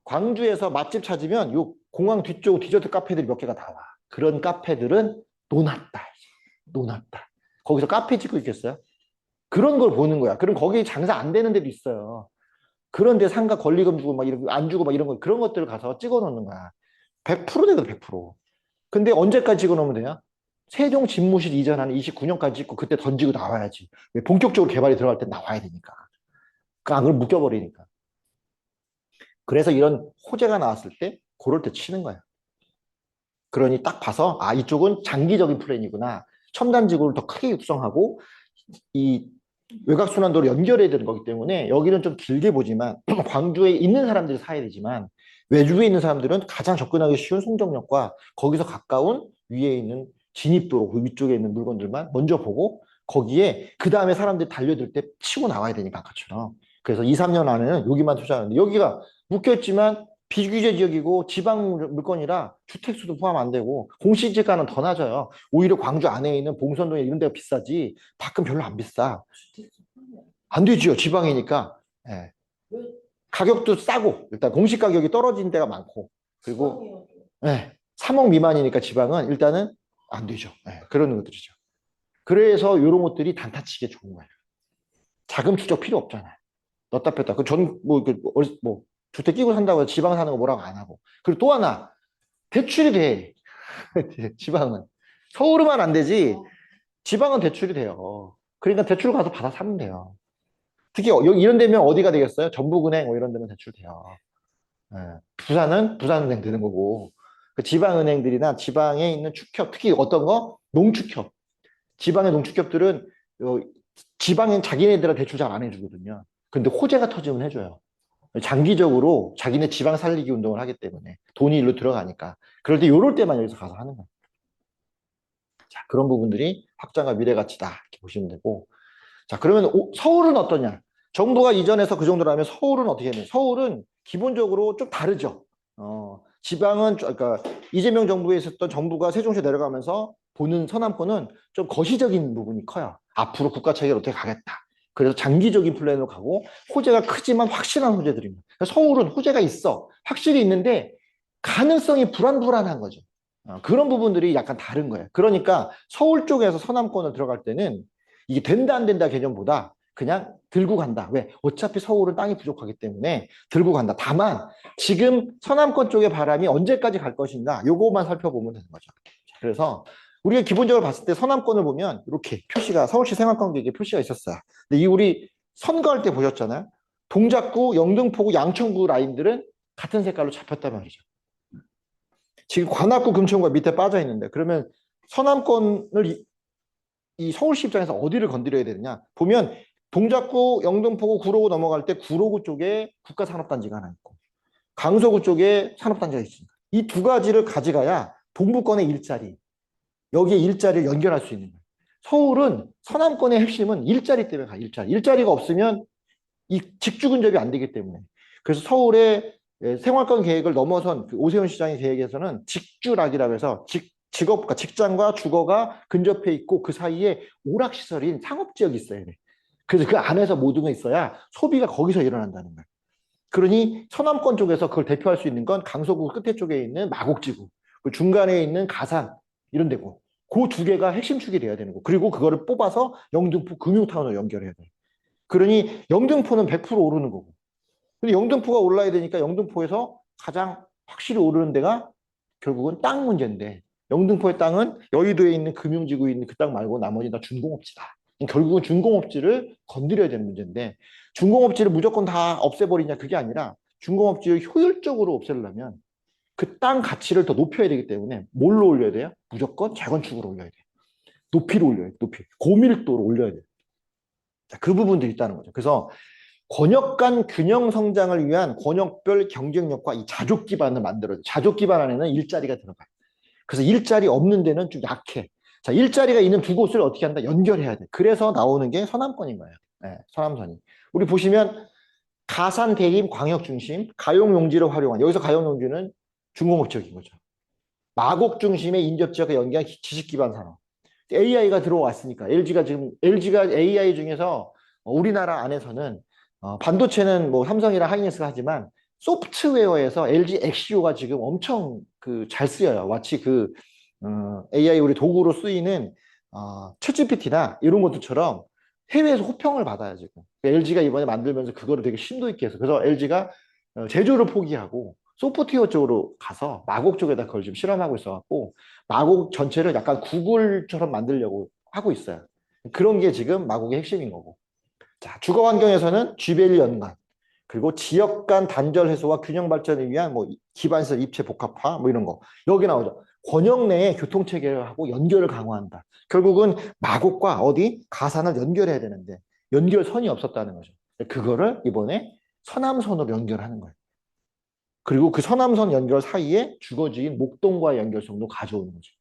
광주에서 맛집 찾으면 요 공항 뒤쪽 디저트 카페들이 몇 개가 나와. 그런 카페들은 노났다. 거기서 카페 찍고 있겠어요? 그런 걸 보는 거야. 그럼 거기 장사 안 되는 데도 있어요. 그런데 상가 권리금 주고 막 이런 안 주고 막 이런 거 그런 것들을 가서 찍어 놓는 거야. 100% 되거든, 100%. 근데 언제까지 찍어놓으면 돼요? 세종 집무실 이전하는 29년까지 찍고 그때 던지고 나와야지. 왜 본격적으로 개발이 들어갈 때 나와야 되니까. 안 그러면 묶여버리니까. 그래서 이런 호재가 나왔을 때 그럴 때 치는 거야. 그러니 딱 봐서 아 이쪽은 장기적인 플랜이구나. 첨단 지구를 더 크게 육성하고 이 외곽순환도로 연결해야 되는 거기 때문에 여기는 좀 길게 보지만 광주에 있는 사람들이 사야 되지만 외주에 있는 사람들은 가장 접근하기 쉬운 송정역과 거기서 가까운 위에 있는 진입도로 그 위쪽에 있는 물건들만 먼저 보고 거기에 그 다음에 사람들이 달려들 때 치고 나와야 되니까 아까처럼. 그래서 2, 3년 안에는 여기만 투자하는데 여기가 묶여있지만 비규제 지역이고 지방 물건이라 주택수도 포함 안 되고 공시지가는 더 낮아요. 오히려 광주 안에 있는 봉선동 이런 데가 비싸지 밖은 별로 안 비싸. 안 되지요. 지방이니까. 예. 가격도 싸고 일단 공시 가격이 떨어진 데가 많고 그리고 예, 3억 미만이니까 지방은 일단은 안 되죠. 예, 그런 것들이죠. 그래서 이런 것들이 단타치기에 좋은 거예요. 자금 추적 필요 없잖아요. 넣다 뺐다. 뭐 주택 끼고 산다고 해서 지방 사는 거 뭐라고 안 하고. 그리고 또 하나 대출이 돼. 지방은 서울은 안 되지. 지방은 대출이 돼요. 그러니까 대출 가서 받아 사면 돼요. 특히 여기 이런 데면 어디가 되겠어요? 전북은행 뭐 이런 데는 대출 돼요. 예. 부산은 부산은행 되는 거고. 그 지방은행들이나 지방에 있는 축협, 특히 어떤 거? 농축협. 지방의 농축협들은 지방엔 자기네들은 대출 잘 안 해주거든요. 근데 호재가 터지면 해줘요. 장기적으로 자기네 지방 살리기 운동을 하기 때문에 돈이 일로 들어가니까. 그럴 때 요럴 때만 여기서 가서 하는 거예요. 자, 그런 부분들이 확장과 미래 가치다. 이렇게 보시면 되고. 자, 그러면 서울은 어떠냐? 정부가 이전해서 그 정도라면 서울은 어떻게 되냐? 서울은 기본적으로 좀 다르죠. 지방은, 그러니까 이재명 정부에 있었던 정부가 세종시에 내려가면서 보는 서남권은 좀 거시적인 부분이 커요. 앞으로 국가 체계를 어떻게 가겠다. 그래서 장기적인 플랜으로 가고 호재가 크지만 확실한 호재들입니다. 그러니까 서울은 호재가 있어. 확실히 있는데 가능성이 불안불안한 거죠. 그런 부분들이 약간 다른 거예요. 그러니까 서울 쪽에서 서남권을 들어갈 때는 이게 된다 안 된다 개념보다 그냥 들고 간다. 왜? 어차피 서울은 땅이 부족하기 때문에 들고 간다. 다만 지금 서남권 쪽의 바람이 언제까지 갈 것인가 요거만 살펴보면 되는 거죠. 그래서 우리가 기본적으로 봤을 때 서남권을 보면 이렇게 표시가 서울시 생활관계에 표시가 있었어요. 근데 이 우리 선거할 때 보셨잖아요. 동작구, 영등포구, 양천구 라인들은 같은 색깔로 잡혔단 말이죠. 지금 관악구, 금천구가 밑에 빠져 있는데 그러면 서남권을 이 서울시 입장에서 어디를 건드려야 되느냐 보면 동작구, 영등포구, 구로구 넘어갈 때 구로구 쪽에 국가산업단지가 하나 있고 강서구 쪽에 산업단지가 있습니다. 이 두 가지를 가져가야 동부권의 일자리 여기에 일자리를 연결할 수 있는 거예요. 서울은 서남권의 핵심은 일자리 때문에 가 일자리가 없으면 이 직주 근접이 안 되기 때문에 그래서 서울의 생활권 계획을 넘어선 그 오세훈 시장의 계획에서는 직주락이라고 해서 직업과 직장과 주거가 근접해 있고 그 사이에 오락시설인 상업지역이 있어야 돼. 그래서 그 안에서 모든 게 있어야 소비가 거기서 일어난다는 거야. 그러니 서남권 쪽에서 그걸 대표할 수 있는 건 강서구 끝에 쪽에 있는 마곡지구, 그 중간에 있는 가산 이런 데고 그 두 개가 핵심 축이 돼야 되는 거. 그리고 그거를 뽑아서 영등포 금융타운으로 연결해야 돼. 그러니 영등포는 100% 오르는 거고. 근데 영등포가 올라야 되니까 영등포에서 가장 확실히 오르는 데가 결국은 땅 문제인데 영등포의 땅은 여의도에 있는 금융지구에 있는 그 땅 말고 나머지 다 준공업지다. 결국은 준공업지를 건드려야 되는 문제인데 준공업지를 무조건 다 없애버리냐 그게 아니라 준공업지를 효율적으로 없애려면 그 땅 가치를 더 높여야 되기 때문에 뭘로 올려야 돼요? 무조건 재건축으로 올려야 돼요. 높이로 올려야 돼요. 높이. 고밀도로 올려야 돼요. 자, 그 부분들이 있다는 거죠. 그래서 권역 간 균형 성장을 위한 권역별 경쟁력과 이 자족 기반을 만들어야 돼요. 자족 기반 안에는 일자리가 들어가요. 그래서 일자리 없는 데는 좀 약해. 자, 일자리가 있는 두 곳을 어떻게 한다? 연결해야 돼. 그래서 나오는 게 서남권인 거예요. 네, 서남선이. 우리 보시면 가산 대림 광역 중심, 가용 용지를 활용한 여기서 가용 용지는 중공업 지역인 거죠. 마곡 중심의 인접 지역과 연계한 지식 기반 산업. AI가 들어왔으니까 LG가 AI 중에서 우리나라 안에서는 반도체는 뭐 삼성이랑 하이닉스가 하지만 소프트웨어에서 LG 엑시오가 지금 엄청 잘 쓰여요. 마치 AI 우리 도구로 쓰이는 챗GPT나 이런 것들처럼 해외에서 호평을 받아요 지금. LG가 이번에 만들면서 그거를 되게 심도 있게 해서 그래서 LG가 제조를 포기하고 소프트웨어 쪽으로 가서 마곡 쪽에다 그걸 좀 실험하고 있어갖고 마곡 전체를 약간 구글처럼 만들려고 하고 있어요. 그런 게 지금 마곡의 핵심인 거고. 자, 주거 환경에서는 쥐벨리 연관, 그리고 지역 간 단절 해소와 균형 발전을 위한 뭐 기반시설 입체 복합화 뭐 이런 거 여기 나오죠. 권역 내의 교통 체계하고 연결을 강화한다. 결국은 마곡과 어디 가산을 연결해야 되는데 연결선이 없었다는 거죠. 그거를 이번에 서남선으로 연결하는 거예요. 그리고 그 서남선 연결 사이에 주거지인 목동과의 연결성도 가져오는 거죠.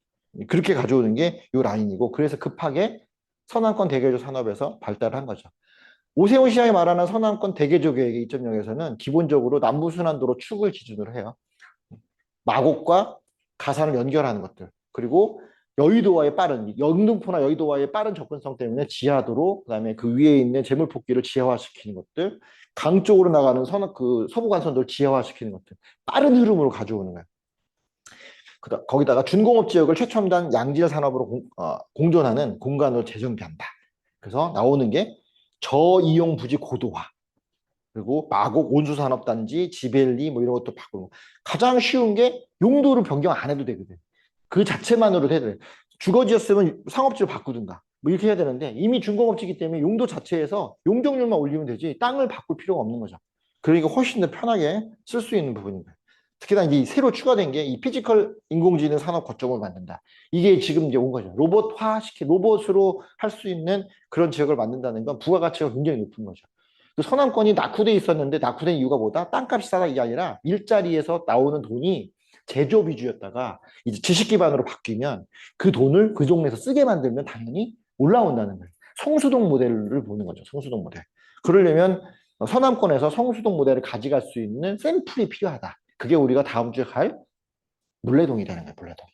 그렇게 가져오는 게 이 라인이고, 그래서 급하게 서남권 대개조 산업에서 발달을 한 거죠. 오세훈 시장이 말하는 서남권 대개조 계획의 2.0에서는 기본적으로 남부순환도로 축을 기준으로 해요. 마곡과 가산을 연결하는 것들, 그리고 여의도와의 빠른, 영등포나 여의도와의 빠른 접근성 때문에 지하도로, 그다음에 그 위에 있는 재물포기를 지하화시키는 것들, 강 쪽으로 나가는 서부간선도를 지하화시키는 것들, 빠른 흐름으로 가져오는 거예요. 거기다가 준공업 지역을 최첨단 양질 산업으로 공존하는 공간으로 재정비한다. 그래서 나오는 게 저이용 부지 고도화, 그리고 마곡 온수산업단지, 지벨리 뭐 이런 것도 바꾸고, 가장 쉬운 게 용도를 변경 안 해도 되거든. 그 자체만으로도 해도 돼. 주거지였으면 상업지로 바꾸든가 뭐 이렇게 해야 되는데, 이미 준공업지이기 때문에 용도 자체에서 용적률만 올리면 되지 땅을 바꿀 필요가 없는 거죠. 그러니까 훨씬 더 편하게 쓸 수 있는 부분인 거예요. 특히나 이제 새로 추가된 게 이 피지컬 인공지능 산업 거점을 만든다. 이게 지금 이제 온 거죠. 로봇으로 할 수 있는 그런 지역을 만든다는 건 부가가치가 굉장히 높은 거죠. 그 서남권이 낙후돼 있었는데, 낙후된 이유가 뭐다? 땅값이 싸다 이게 아니라 일자리에서 나오는 돈이 제조업 위주였다가 이제 지식 기반으로 바뀌면 그 돈을 그 동네에서 쓰게 만들면 당연히 올라온다는 거예요. 성수동 모델을 보는 거죠. 성수동 모델. 그러려면 서남권에서 성수동 모델을 가져갈 수 있는 샘플이 필요하다. 그게 우리가 다음 주에 갈 물레동이 되는 거예요. 물레동.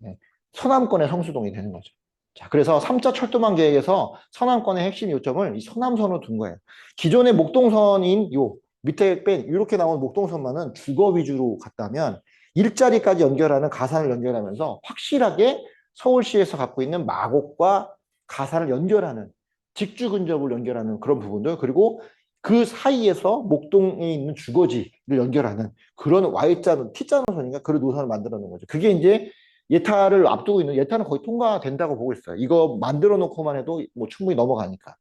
네. 서남권의 성수동이 되는 거죠. 자, 그래서 3차 철도망 계획에서 서남권의 핵심 요점을 이 서남선으로 둔 거예요. 기존의 목동선인 요 밑에 뺀 이렇게 나온 목동선만은 주거 위주로 갔다면, 일자리까지 연결하는 가산을 연결하면서 확실하게 서울시에서 갖고 있는 마곡과 가산을 연결하는, 직주 근접을 연결하는 그런 부분들, 그리고 그 사이에서 목동에 있는 주거지를 연결하는 그런 Y자, T자 노선인가 그런 노선을 만들어 놓은 거죠. 그게 이제 예타를 앞두고 있는, 예타는 거의 통과된다고 보고 있어요. 이거 만들어 놓고만 해도 뭐 충분히 넘어가니까.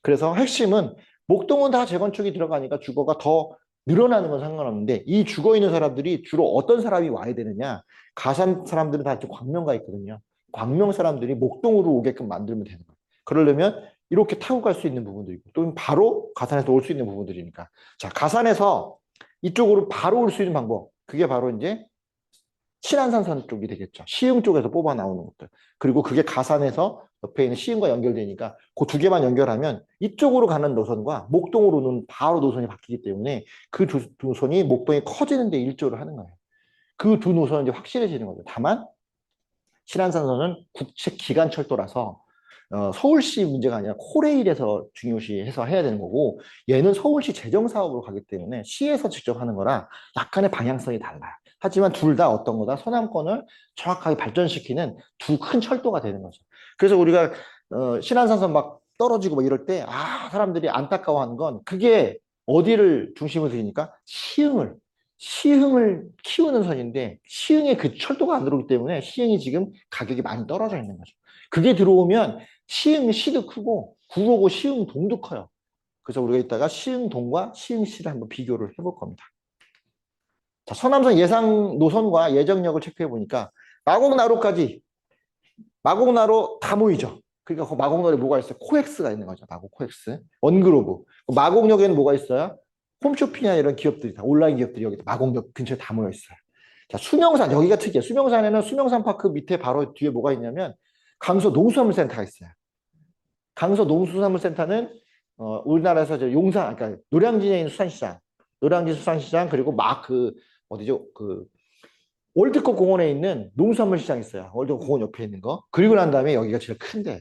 그래서 핵심은 목동은 다 재건축이 들어가니까 주거가 더 늘어나는 건 상관없는데, 이 죽어 있는 사람들이 주로 어떤 사람이 와야 되느냐? 가산 사람들은 다 광명가 있거든요. 광명 사람들이 목동으로 오게끔 만들면 되는 거예요. 그러려면 이렇게 타고 갈 수 있는 부분도 있고, 또 바로 가산에서 올 수 있는 부분들이니까. 자, 가산에서 이쪽으로 바로 올 수 있는 방법. 그게 바로 이제 신안산선 쪽이 되겠죠. 시흥 쪽에서 뽑아 나오는 것들. 그리고 그게 가산에서 옆에 있는 시흥과 연결되니까 그 두 개만 연결하면 이쪽으로 가는 노선과 목동으로는 바로 노선이 바뀌기 때문에 그 두 노선이 목동이 커지는 데 일조를 하는 거예요. 그 두 노선은 이제 확실해지는 거죠. 다만 신안산선은 국책 기간 철도라서 서울시 문제가 아니라 코레일에서 중요시해서 해야 되는 거고, 얘는 서울시 재정사업으로 가기 때문에 시에서 직접 하는 거라 약간의 방향성이 달라요. 하지만 둘 다 어떤 거다? 서남권을 정확하게 발전시키는 두 큰 철도가 되는 거죠. 그래서 우리가 신안산선 막 떨어지고 막 이럴 때 사람들이 안타까워하는 건, 그게 어디를 중심으로 두니까 시흥을 키우는 선인데, 시흥에 그 철도가 안 들어오기 때문에 시흥이 지금 가격이 많이 떨어져 있는 거죠. 그게 들어오면 시흥시도 크고 구로구 시흥동도 커요. 그래서 우리가 이따가 시흥동과 시흥시를 한번 비교를 해볼 겁니다. 자, 서남선 예상 노선과 예정역을 체크해 보니까 마곡나루까지, 마곡나루 다 모이죠. 그러니까 그 마곡나루에 뭐가 있어요? 코엑스가 있는 거죠. 마곡 코엑스, 원그로브. 마곡역에는 뭐가 있어요? 홈쇼핑이나 이런 기업들이 다, 온라인 기업들이 여기 마곡역 근처에 다 모여 있어요. 자, 수명산, 여기가 특이해요. 수명산에는 수명산파크 밑에 바로 뒤에 뭐가 있냐면 강서 농수산물센터가 있어요. 강서 농수산물센터는 우리나라에서 용산, 그러니까 노량진에 있는 수산시장, 노량진 수산시장, 그리고 어디죠? 월드컵 공원에 있는 농수산물 시장 있어요. 월드컵 공원 옆에 있는 거. 그리고 난 다음에 여기가 제일 큰데,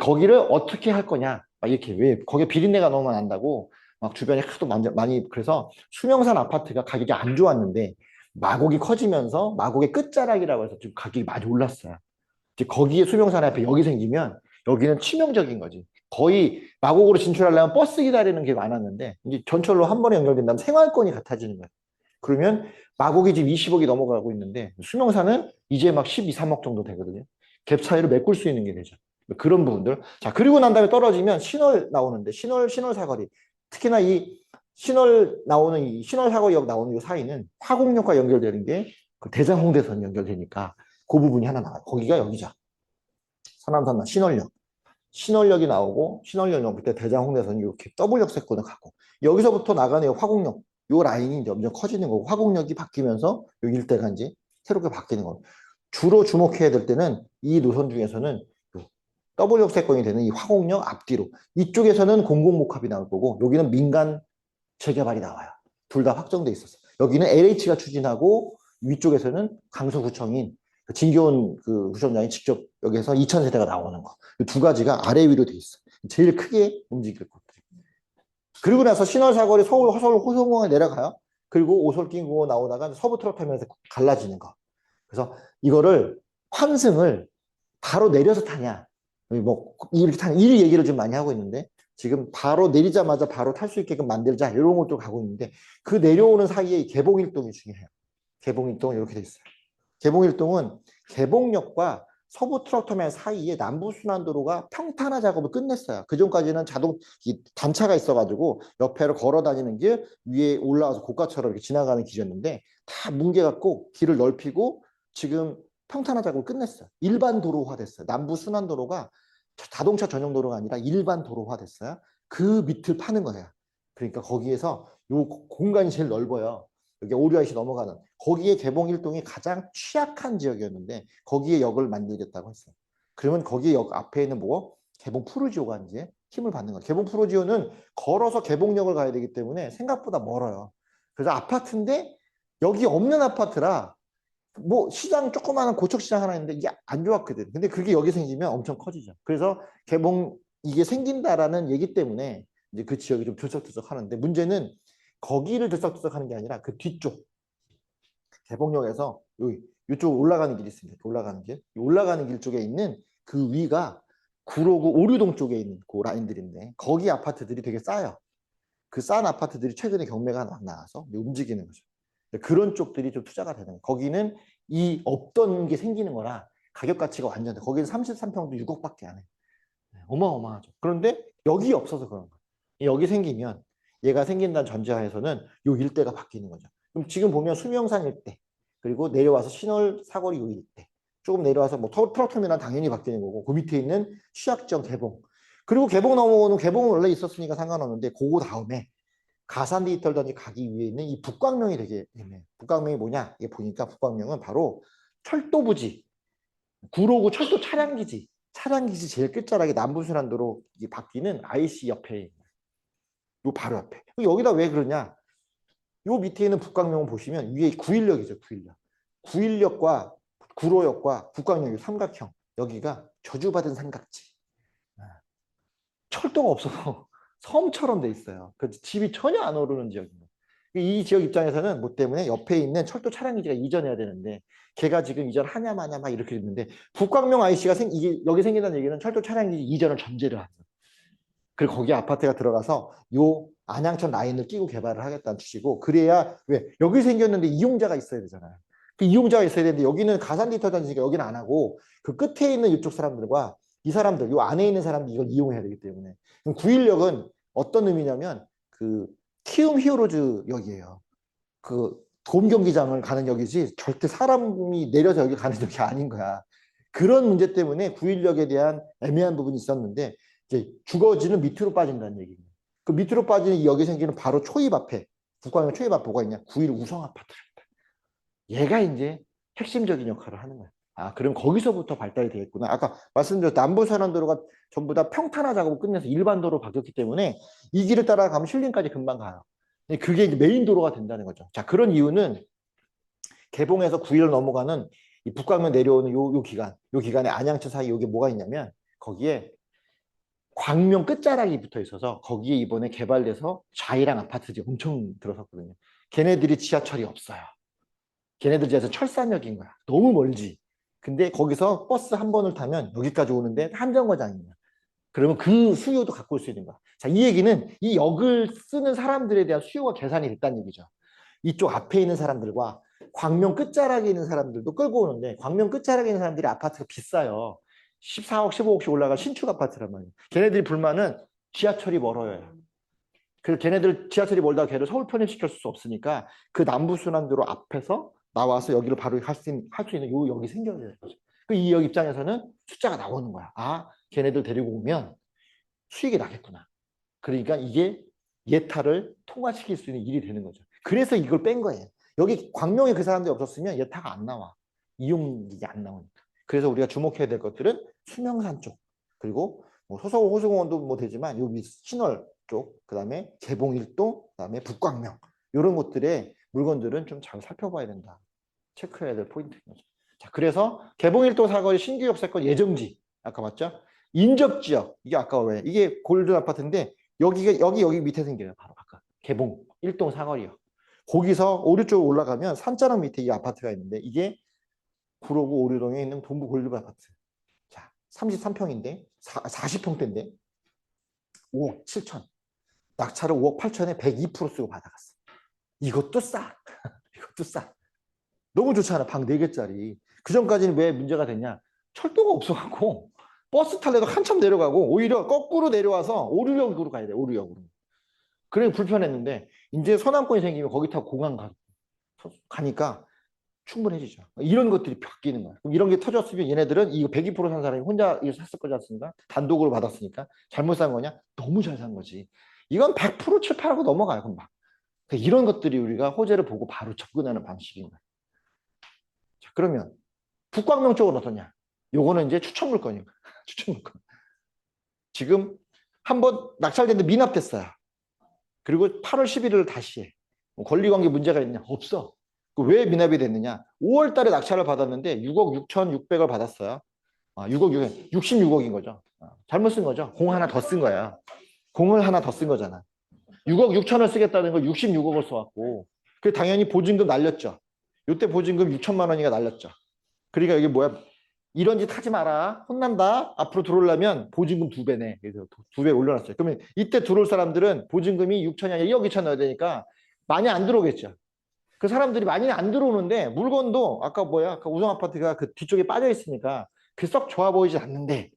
거기를 어떻게 할 거냐? 막 이렇게, 왜 거기에 비린내가 너무 난다고 막 주변에 하도 많이, 그래서 수명산 아파트가 가격이 안 좋았는데 마곡이 커지면서 마곡의 끝자락이라고 해서 지금 가격이 많이 올랐어요. 이제 거기에 수명산 앞에 여기 생기면 여기는 치명적인 거지. 거의 마곡으로 진출하려면 버스 기다리는 게 많았는데, 이제 전철로 한 번에 연결된다면 생활권이 같아지는 거예요. 그러면 마곡이 지금 20억이 넘어가고 있는데 수명사는 이제 막 12, 3억 정도 되거든요. 갭 차이를 메꿀 수 있는 게 되죠. 그런 부분들. 자, 그리고 난 다음에 떨어지면 신월 나오는데 신월 사거리. 특히나 이 신월 나오는 이 신월 사거리역 나오는 이 사이는 화곡역과 연결되는 게 그 대장 홍대선 연결되니까 그 부분이 하나 나와요. 거기가 여기죠. 서남선나 신월역. 신월역이 나오고 신월역 밑에 대장 홍대선이 이렇게 더블 역세권을 가고 여기서부터 나가는 이 화곡역 요 라인이 이제 점점 커지는 거고 화곡역이 바뀌면서 요 일대가 이제 새롭게 바뀌는 거고 주로 주목해야 될 때는 이 노선 중에서는 더블 역세권이 되는 이 화곡역 앞뒤로 이쪽에서는 공공복합이 나올 거고 여기는 민간 재개발이 나와요. 둘 다 확정돼 있었어. 여기는 LH가 추진하고 위쪽에서는 강서구청인 진교훈 그 구청장이 직접 여기서 2,000세대가 나오는 거. 이 두 가지가 아래 위로 돼 있어. 제일 크게 움직일 것들. 그리고 나서 신월사거리 서울 호성공항에 내려가요. 그리고 오솔길공원 나오다가 서부 트로터미널에서 갈라지는 거. 그래서 이거를 환승을 바로 내려서 타냐. 뭐 이렇게 타냐. 이 얘기를 좀 많이 하고 있는데 지금 바로 내리자마자 바로 탈 수 있게끔 만들자 이런 것도 가고 있는데 그 내려오는 사이에 이 개봉일동이 중요해요. 개봉일동은 이렇게 돼 있어요. 개봉일동은 개봉역과 서부 트럭터미널 사이에 남부순환도로가 평탄화 작업을 끝냈어요. 그전까지는 단차가 있어가지고 옆에를 걸어 다니는 길 위에 올라와서 고가처럼 이렇게 지나가는 길이었는데 다 뭉개갖고 길을 넓히고 지금 평탄화 작업을 끝냈어요. 일반 도로화 됐어요. 남부순환도로가 자동차 전용 도로가 아니라 일반 도로화 됐어요. 그 밑을 파는 거예요. 그러니까 거기에서 요 공간이 제일 넓어요. 여기 오류아이시 넘어가는 거기에 개봉일동이 가장 취약한 지역이었는데 거기에 역을 만들겠다고 했어요. 그러면 거기 역 앞에 있는 뭐 개봉 푸르지오가 이제 힘을 받는 거예요. 개봉 푸르지오는 걸어서 개봉역을 가야 되기 때문에 생각보다 멀어요. 그래서 아파트인데 여기 없는 아파트라 뭐 시장 조그마한 고척 시장 하나 있는데 이게 안 좋았거든. 근데 그게 여기 생기면 엄청 커지죠. 그래서 개봉 이게 생긴다라는 얘기 때문에 이제 그 지역이 좀 들썩들썩 하는데 문제는 거기를 들썩들썩 하는 게 아니라 그 뒤쪽 개봉역에서 이쪽 올라가는 길이 있습니다. 올라가는 길. 올라가는 길 쪽에 있는 그 위가 구로구 오류동 쪽에 있는 그 라인들인데 거기 아파트들이 되게 싸요. 그 싼 아파트들이 최근에 경매가 막 나와서 움직이는 거죠. 그런 쪽들이 좀 투자가 되는 거예요. 거기는 이 없던 게 생기는 거라 가격 가치가 완전 돼. 거기는 33평도 6억밖에 안 해. 어마어마하죠. 그런데 여기 없어서 그런 거예요. 여기 생기면 얘가 생긴다는 전제하에서는 요 일대가 바뀌는 거죠. 그럼 지금 보면 수명산 일대 그리고 내려와서 신월 사거리 요 일대 조금 내려와서 뭐 트럭터미널 당연히 바뀌는 거고 그 밑에 있는 취약지역 개봉 그리고 개봉 넘어오는 개봉은 원래 있었으니까 상관없는데 그거 다음에 가산 디지털단지 가기 위해 있는 이 북광명이 되게 애매해요. 북광명이 뭐냐? 이게 보니까 북광명은 바로 철도부지, 구로구 철도 차량기지 제일 끝자락에 남부순환도로 바뀌는 IC 옆에 요 바로 옆에. 여기다 왜 그러냐? 요 밑에 있는 북광명을 보시면 위에 916이죠, 916. 916과 구로역과 북광역이 삼각형. 여기가 저주받은 삼각지. 철도가 없어서 섬처럼 돼 있어요. 그 집이 전혀 안 오르는 지역입니다. 이 지역 입장에서는 뭐 때문에 옆에 있는 철도 차량기지가 이전해야 되는데 걔가 지금 이전하냐 마냐 막 이렇게 됐는데 북광명 IC가 이게 여기 생긴다는 얘기는 철도 차량기지 이전을 전제를 하는 거예요. 그리고 거기 아파트가 들어가서 요 안양천 라인을 끼고 개발을 하겠다는 취지고 그래야 왜 여기 생겼는데 이용자가 있어야 되잖아요. 그 이용자가 있어야 되는데 여기는 가산 디지털 단지니까 여기는 안 하고 그 끝에 있는 이쪽 사람들과 이 사람들 요 안에 있는 사람들이 이걸 이용해야 되기 때문에 그럼 916은 어떤 의미냐면 그 키움 히어로즈 역이에요. 그 돔 경기장을 가는 역이지 절대 사람이 내려서 여기 가는 역이 아닌 거야. 그런 문제 때문에 916에 대한 애매한 부분이 있었는데 이제 주거지는 밑으로 빠진다는 얘기입니다. 그 밑으로 빠지는 이 역이 생기는 바로 초입 앞에 북광역 초입 앞에 뭐가 있냐? 9.1 우성 아파트입니다. 얘가 이제 핵심적인 역할을 하는 거야. 아, 그럼 거기서부터 발달이 되겠구나. 아까 말씀드렸 남부순환도로가 전부 다 평탄화 작업을 끝내서 일반 도로 바뀌었기 때문에 이 길을 따라가면 신림까지 금방 가요. 그게 이제 메인 도로가 된다는 거죠. 자, 그런 이유는 개봉해서 9일을 넘어가는 이 북광면 내려오는 요 기간에 안양천 사이 여기 뭐가 있냐면 거기에 광명 끝자락이 붙어 있어서 거기에 이번에 개발돼서 좌이랑 아파트들이 엄청 들어섰거든요. 걔네들이 지하철이 없어요. 걔네들 지하철 철산역인 거야. 너무 멀지. 근데 거기서 버스 한 번을 타면 여기까지 오는데 한정거장이야. 그러면 그 수요도 갖고 올 수 있는 거야. 자, 이 얘기는 이 역을 쓰는 사람들에 대한 수요가 계산이 됐다는 얘기죠. 이쪽 앞에 있는 사람들과 광명 끝자락에 있는 사람들도 끌고 오는데 광명 끝자락에 있는 사람들이 아파트가 비싸요. 14억, 15억씩 올라간 신축 아파트란 말이에요. 걔네들이 불만은 지하철이 멀어요. 그래서 걔네들 지하철이 멀다 걔를 서울 편입시킬 수 없으니까 그 남부순환도로 앞에서 나와서 여기를 바로 할 수 있는 요 역이 생겨야 되는 거죠. 이 역 입장에서는 숫자가 나오는 거야. 아, 걔네들 데리고 오면 수익이 나겠구나. 그러니까 이게 예타를 통과시킬 수 있는 일이 되는 거죠. 그래서 이걸 뺀 거예요. 여기 광명에 그 사람들이 없었으면 예타가 안 나와. 이용이 안 나오니까. 그래서 우리가 주목해야 될 것들은 수명산 쪽, 그리고 뭐 소서구 호수공원도 뭐 되지만 여기 신월 쪽, 그다음에 개봉 1동, 그다음에 북광명 이런 곳들의 물건들은 좀 잘 살펴봐야 된다. 체크해야 될 포인트인 거죠. 자, 그래서 개봉 1동 사거리 신규 역세권 예정지 아까 맞죠? 인접지역 이게 아까 왜 이게 골든 아파트인데 여기 밑에 생겨요. 바로 아까 개봉 1동 사거리요. 거기서 오른쪽으로 올라가면 산자락 밑에 이 아파트가 있는데 이게 구로구 오류동에 있는 동부 골든 아파트. 자, 33평인데 40평대인데 5억 7천. 낙찰을 5억 8천에 102% 쓰고 받아갔어. 이것도 싸. 이것도 싸. 너무 좋잖아. 방 4개짜리. 그 전까지는 왜 문제가 됐냐? 철도가 없어갖고 버스 탈래도 한참 내려가고 오히려 거꾸로 내려와서 오류역으로 가야 돼. 오류역으로. 그래 불편했는데 이제 서남권이 생기면 거기 타고 공항 가니까 충분해지죠. 이런 것들이 바뀌는 거야. 그럼 이런 게 터졌으면 얘네들은 이거 102% 산 사람이 혼자 이거 샀을 거지 않습니까? 단독으로 받았으니까 잘못 산 거냐? 너무 잘 산 거지. 이건 100% 출발하고 넘어가요, 금방. 그러니까 이런 것들이 우리가 호재를 보고 바로 접근하는 방식인 거예요. 자, 그러면 북광명 쪽은 어떠냐? 요거는 이제 추천 물건이에요. 추천 물건. 지금 한번 낙찰됐는데 미납됐어요. 그리고 8월 11일을 다시 해. 뭐 권리관계 문제가 있냐? 없어. 왜 미납이 됐느냐? 5월 달에 낙찰을 받았는데 6억 6,600을 받았어요. 6억 6억, 66억인 거죠. 잘못 쓴 거죠. 공 하나 더 쓴 거야. 공을 하나 더 쓴 거잖아. 6억 6천을 쓰겠다는 걸 66억을 써왔고, 그 당연히 보증금 날렸죠. 이때 보증금 6천만 원이가 날렸죠. 그러니까 이게 뭐야? 이런 짓 하지 마라. 혼난다. 앞으로 들어오려면 보증금 2배네. 그래서 2배 올려놨어요. 그러면 이때 들어올 사람들은 보증금이 6천이 아니라 2억 2천 넣어야 되니까 많이 안 들어오겠죠. 그 사람들이 많이 안 들어오는데 물건도 아까 뭐야? 아까 우성 아파트가 그 뒤쪽에 빠져 있으니까 그 썩 좋아 보이지 않는데,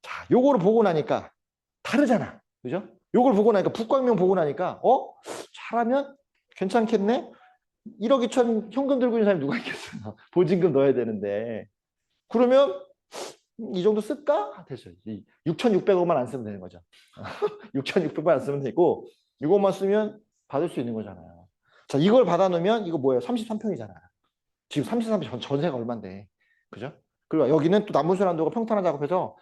자, 요거를 보고 나니까 다르잖아. 그죠? 요걸 보고 나니까 북광명 보고 나니까 잘하면 괜찮겠네? 1억 2천 현금 들고 있는 사람이 누가 있겠어? 보증금 넣어야 되는데. 그러면 이 정도 쓸까? 됐어요. 6,600억만 안 쓰면 되는 거죠. 6,600만 안 쓰면 되고 이것만 쓰면 받을 수 있는 거잖아요. 자, 이걸 받아놓으면 이거 뭐예요? 33평이잖아요. 지금 33평 전세가 얼만데. 그죠? 그리고 여기는 또 남부순환도가 평탄화 작업해서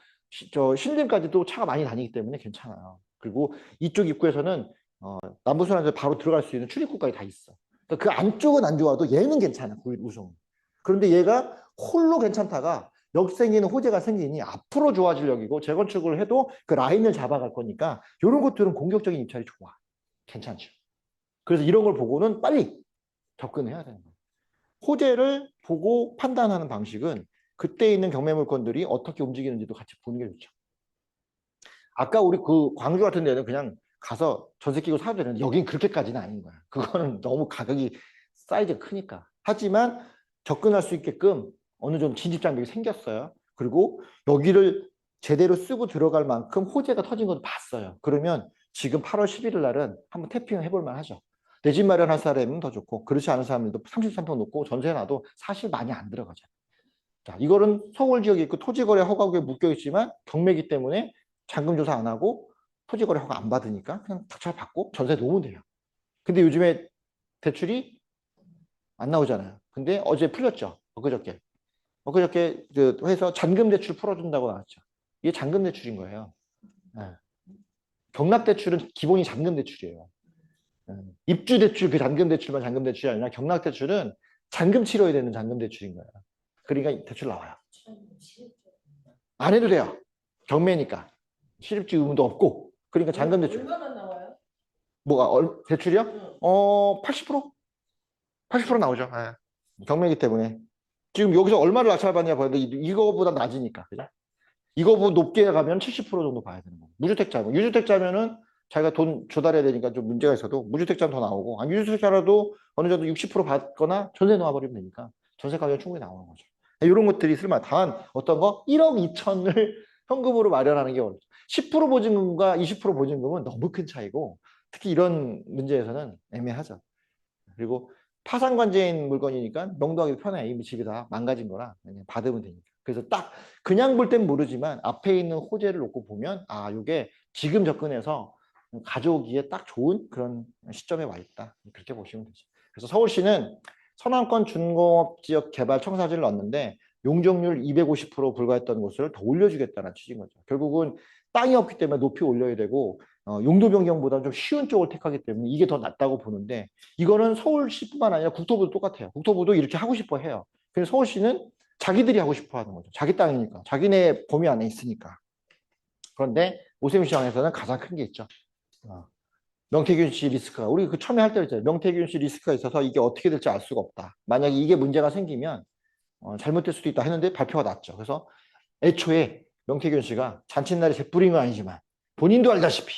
신림까지 도 차가 많이 다니기 때문에 괜찮아요. 그리고 이쪽 입구에서는 남부순환도에 바로 들어갈 수 있는 출입구까지 다 있어. 그러니까 그 안쪽은 안 좋아도 얘는 괜찮아. 우성. 그런데 얘가 홀로 괜찮다가 역생기는 호재가 생기니 앞으로 좋아질 역이고 재건축을 해도 그 라인을 잡아갈 거니까 이런 것들은 공격적인 입찰이 좋아. 괜찮죠. 그래서 이런 걸 보고는 빨리 접근해야 되는 거예요. 호재를 보고 판단하는 방식은 그때 있는 경매 물건들이 어떻게 움직이는지도 같이 보는 게 좋죠. 아까 우리 그 광주 같은 데는 그냥 가서 전세 끼고 사도 되는데 여긴 그렇게까지는 아닌 거야. 그거는 너무 가격이 사이즈가 크니까. 하지만 접근할 수 있게끔 어느 정도 진입 장벽이 생겼어요. 그리고 여기를 제대로 쓰고 들어갈 만큼 호재가 터진 건 봤어요. 그러면 지금 8월 11일 날은 한번 태핑을 해볼 만하죠. 내 집 마련할 사람은 더 좋고 그렇지 않은 사람들도 33평 놓고 전세 놔도 사실 많이 안 들어가죠. 자, 이거는 서울 지역에 있고 토지거래 허가구에 묶여 있지만 경매기 때문에 잔금 조사 안 하고 토지거래 허가 안 받으니까 그냥 낙찰 받고 전세 놓으면 돼요. 근데 요즘에 대출이 안 나오잖아요. 근데 어제 풀렸죠. 엊그저께 해서 잔금 대출 풀어준다고 나왔죠. 이게 잔금 대출인 거예요. 네. 경락 대출은 기본이 잔금 대출이에요. 입주 대출 그 잔금 대출만 잔금 대출이 아니라 경락 대출은 잔금 치러야 되는 잔금 대출인 거예요. 그러니까 대출 나와요. 안 해도 돼요. 경매니까. 실입주 의무도 없고. 그러니까 잔금 대출. 얼마나 나와요? 뭐가 대출이요? 응. 80%? 80% 나오죠. 네. 경매이기 때문에. 지금 여기서 얼마를 낙찰받냐 봐야 돼. 이거보다 낮으니까. 그죠? 이거보다 높게 가면 70% 정도 봐야 되는 거고. 무주택자면. 유주택자면은 자기가 돈 조달해야 되니까 좀 문제가 있어도 무주택자는 더 나오고, 아니 유주택자라도 어느 정도 60% 받거나 전세 놓아버리면 되니까 전세 가격이 충분히 나오는 거죠. 이런 것들이 쓸만. 다만 어떤 거 1억 2천을 현금으로 마련하는 게 어렵죠. 10% 보증금과 20% 보증금은 너무 큰 차이고, 특히 이런 문제에서는 애매하죠. 그리고 파산관제인 물건이니까 명도하기도 편해. 이미 집이 다 망가진 거라 그냥 받으면 되니까. 그래서 딱 그냥 볼 땐 모르지만 앞에 있는 호재를 놓고 보면 아, 이게 지금 접근해서 가져오기에 딱 좋은 그런 시점에 와 있다. 그렇게 보시면 되죠. 그래서 서울시는 서남권 준공업지역 개발 청사진을 넣었는데 용적률 250% 불과했던 곳을 더 올려주겠다는 취지인 거죠. 결국은 땅이 없기 때문에 높이 올려야 되고 용도 변경보다 좀 쉬운 쪽을 택하기 때문에 이게 더 낫다고 보는데, 이거는 서울시뿐만 아니라 국토부도 똑같아요. 국토부도 이렇게 하고 싶어 해요. 그래서 서울시는 자기들이 하고 싶어 하는 거죠. 자기 땅이니까. 자기네 범위 안에 있으니까. 그런데 오세훈시장에서는 가장 큰 게 있죠. 명태균 씨 리스크가, 우리 그 처음에 할 때 했잖아요. 명태균 씨 리스크가 있어서 이게 어떻게 될지 알 수가 없다. 만약에 이게 문제가 생기면 잘못될 수도 있다 했는데 발표가 났죠. 그래서 애초에 명태균 씨가 잔칫날에 재 뿌린 건 아니지만 본인도 알다시피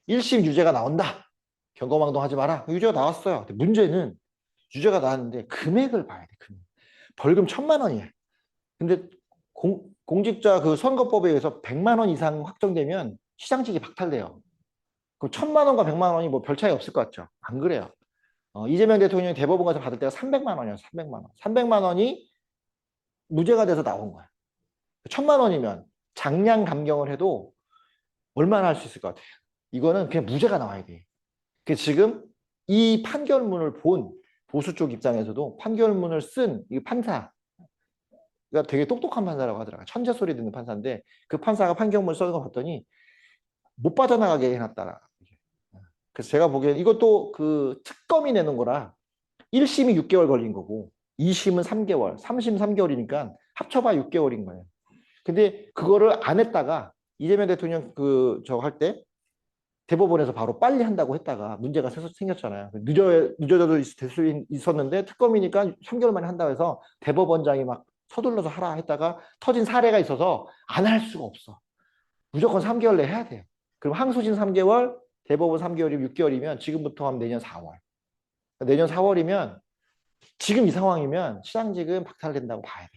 1심 유죄가 나온다. 경거망동하지 마라. 유죄가 나왔어요. 근데 문제는 유죄가 나왔는데 금액을 봐야 돼. 금액. 벌금 1,000만 원이에요. 근데 공직자 그 선거법에 의해서 100만 원 이상 확정되면 시장직이 박탈돼요. 그럼 1,000만 원과 100만 원이 뭐 별 차이 없을 것 같죠? 안 그래요. 이재명 대통령이 대법원 가서 받을 때가 300만 원이에요. 300만 원. 300만 원이 무죄가 돼서 나온 거야. 1,000만 원이면 장량 감경을 해도 얼마나 할 수 있을 것 같아요? 이거는 그냥 무죄가 나와야 돼. 그 지금 이 판결문을 본 보수 쪽 입장에서도 판결문을 쓴 이 판사가 되게 똑똑한 판사라고 하더라고요. 천재 소리 듣는 판사인데 그 판사가 판결문을 써는 거 봤더니 못 빠져나가게 해놨다. 그래서 제가 보기엔 이것도 그 특검이 내는 거라 1심이 6개월 걸린 거고 2심은 3개월, 3심 3개월이니까 합쳐봐 6개월인 거예요. 근데 그거를 안 했다가 이재명 대통령 그 저 할 때 대법원에서 바로 빨리 한다고 했다가 문제가 생겼잖아요. 늦어져도 될 수 있었는데 특검이니까 3개월 만에 한다고 해서 대법원장이 막 서둘러서 하라 했다가 터진 사례가 있어서 안 할 수가 없어. 무조건 3개월 내에 해야 돼요. 그럼 항소심 3개월, 대법원 3개월이면 6개월이면 지금부터 하면 내년 4월. 내년 4월이면 지금 이 상황이면 시장직은 박탈된다고 봐야 돼.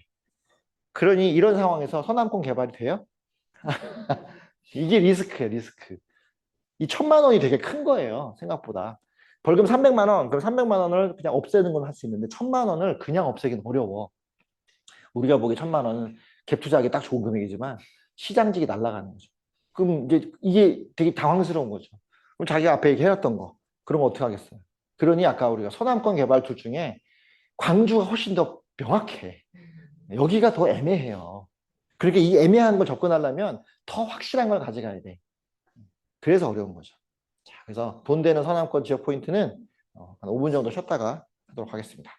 그러니 이런 상황에서 서남권 개발이 돼요? 이게 리스크예요, 리스크. 이 1,000만 원이 되게 큰 거예요, 생각보다. 벌금 300만 원, 그럼 300만 원을 그냥 없애는 건 할 수 있는데 1,000만 원을 그냥 없애기는 어려워. 우리가 보기에 1,000만 원은 갭 투자하기 딱 좋은 금액이지만 시장직이 날아가는 거죠. 그럼 이제 이게 되게 당황스러운 거죠. 그럼 자기가 앞에 얘기해놨던 거, 그런 거 어떻게 하겠어요? 그러니 아까 우리가 서남권 개발 둘 중에 광주가 훨씬 더 명확해. 여기가 더 애매해요. 그렇게 이 애매한 걸 접근하려면 더 확실한 걸 가져가야 돼. 그래서 어려운 거죠. 자, 그래서 돈 되는 서남권 지역 포인트는 한 5분 정도 쉬었다가 하도록 하겠습니다.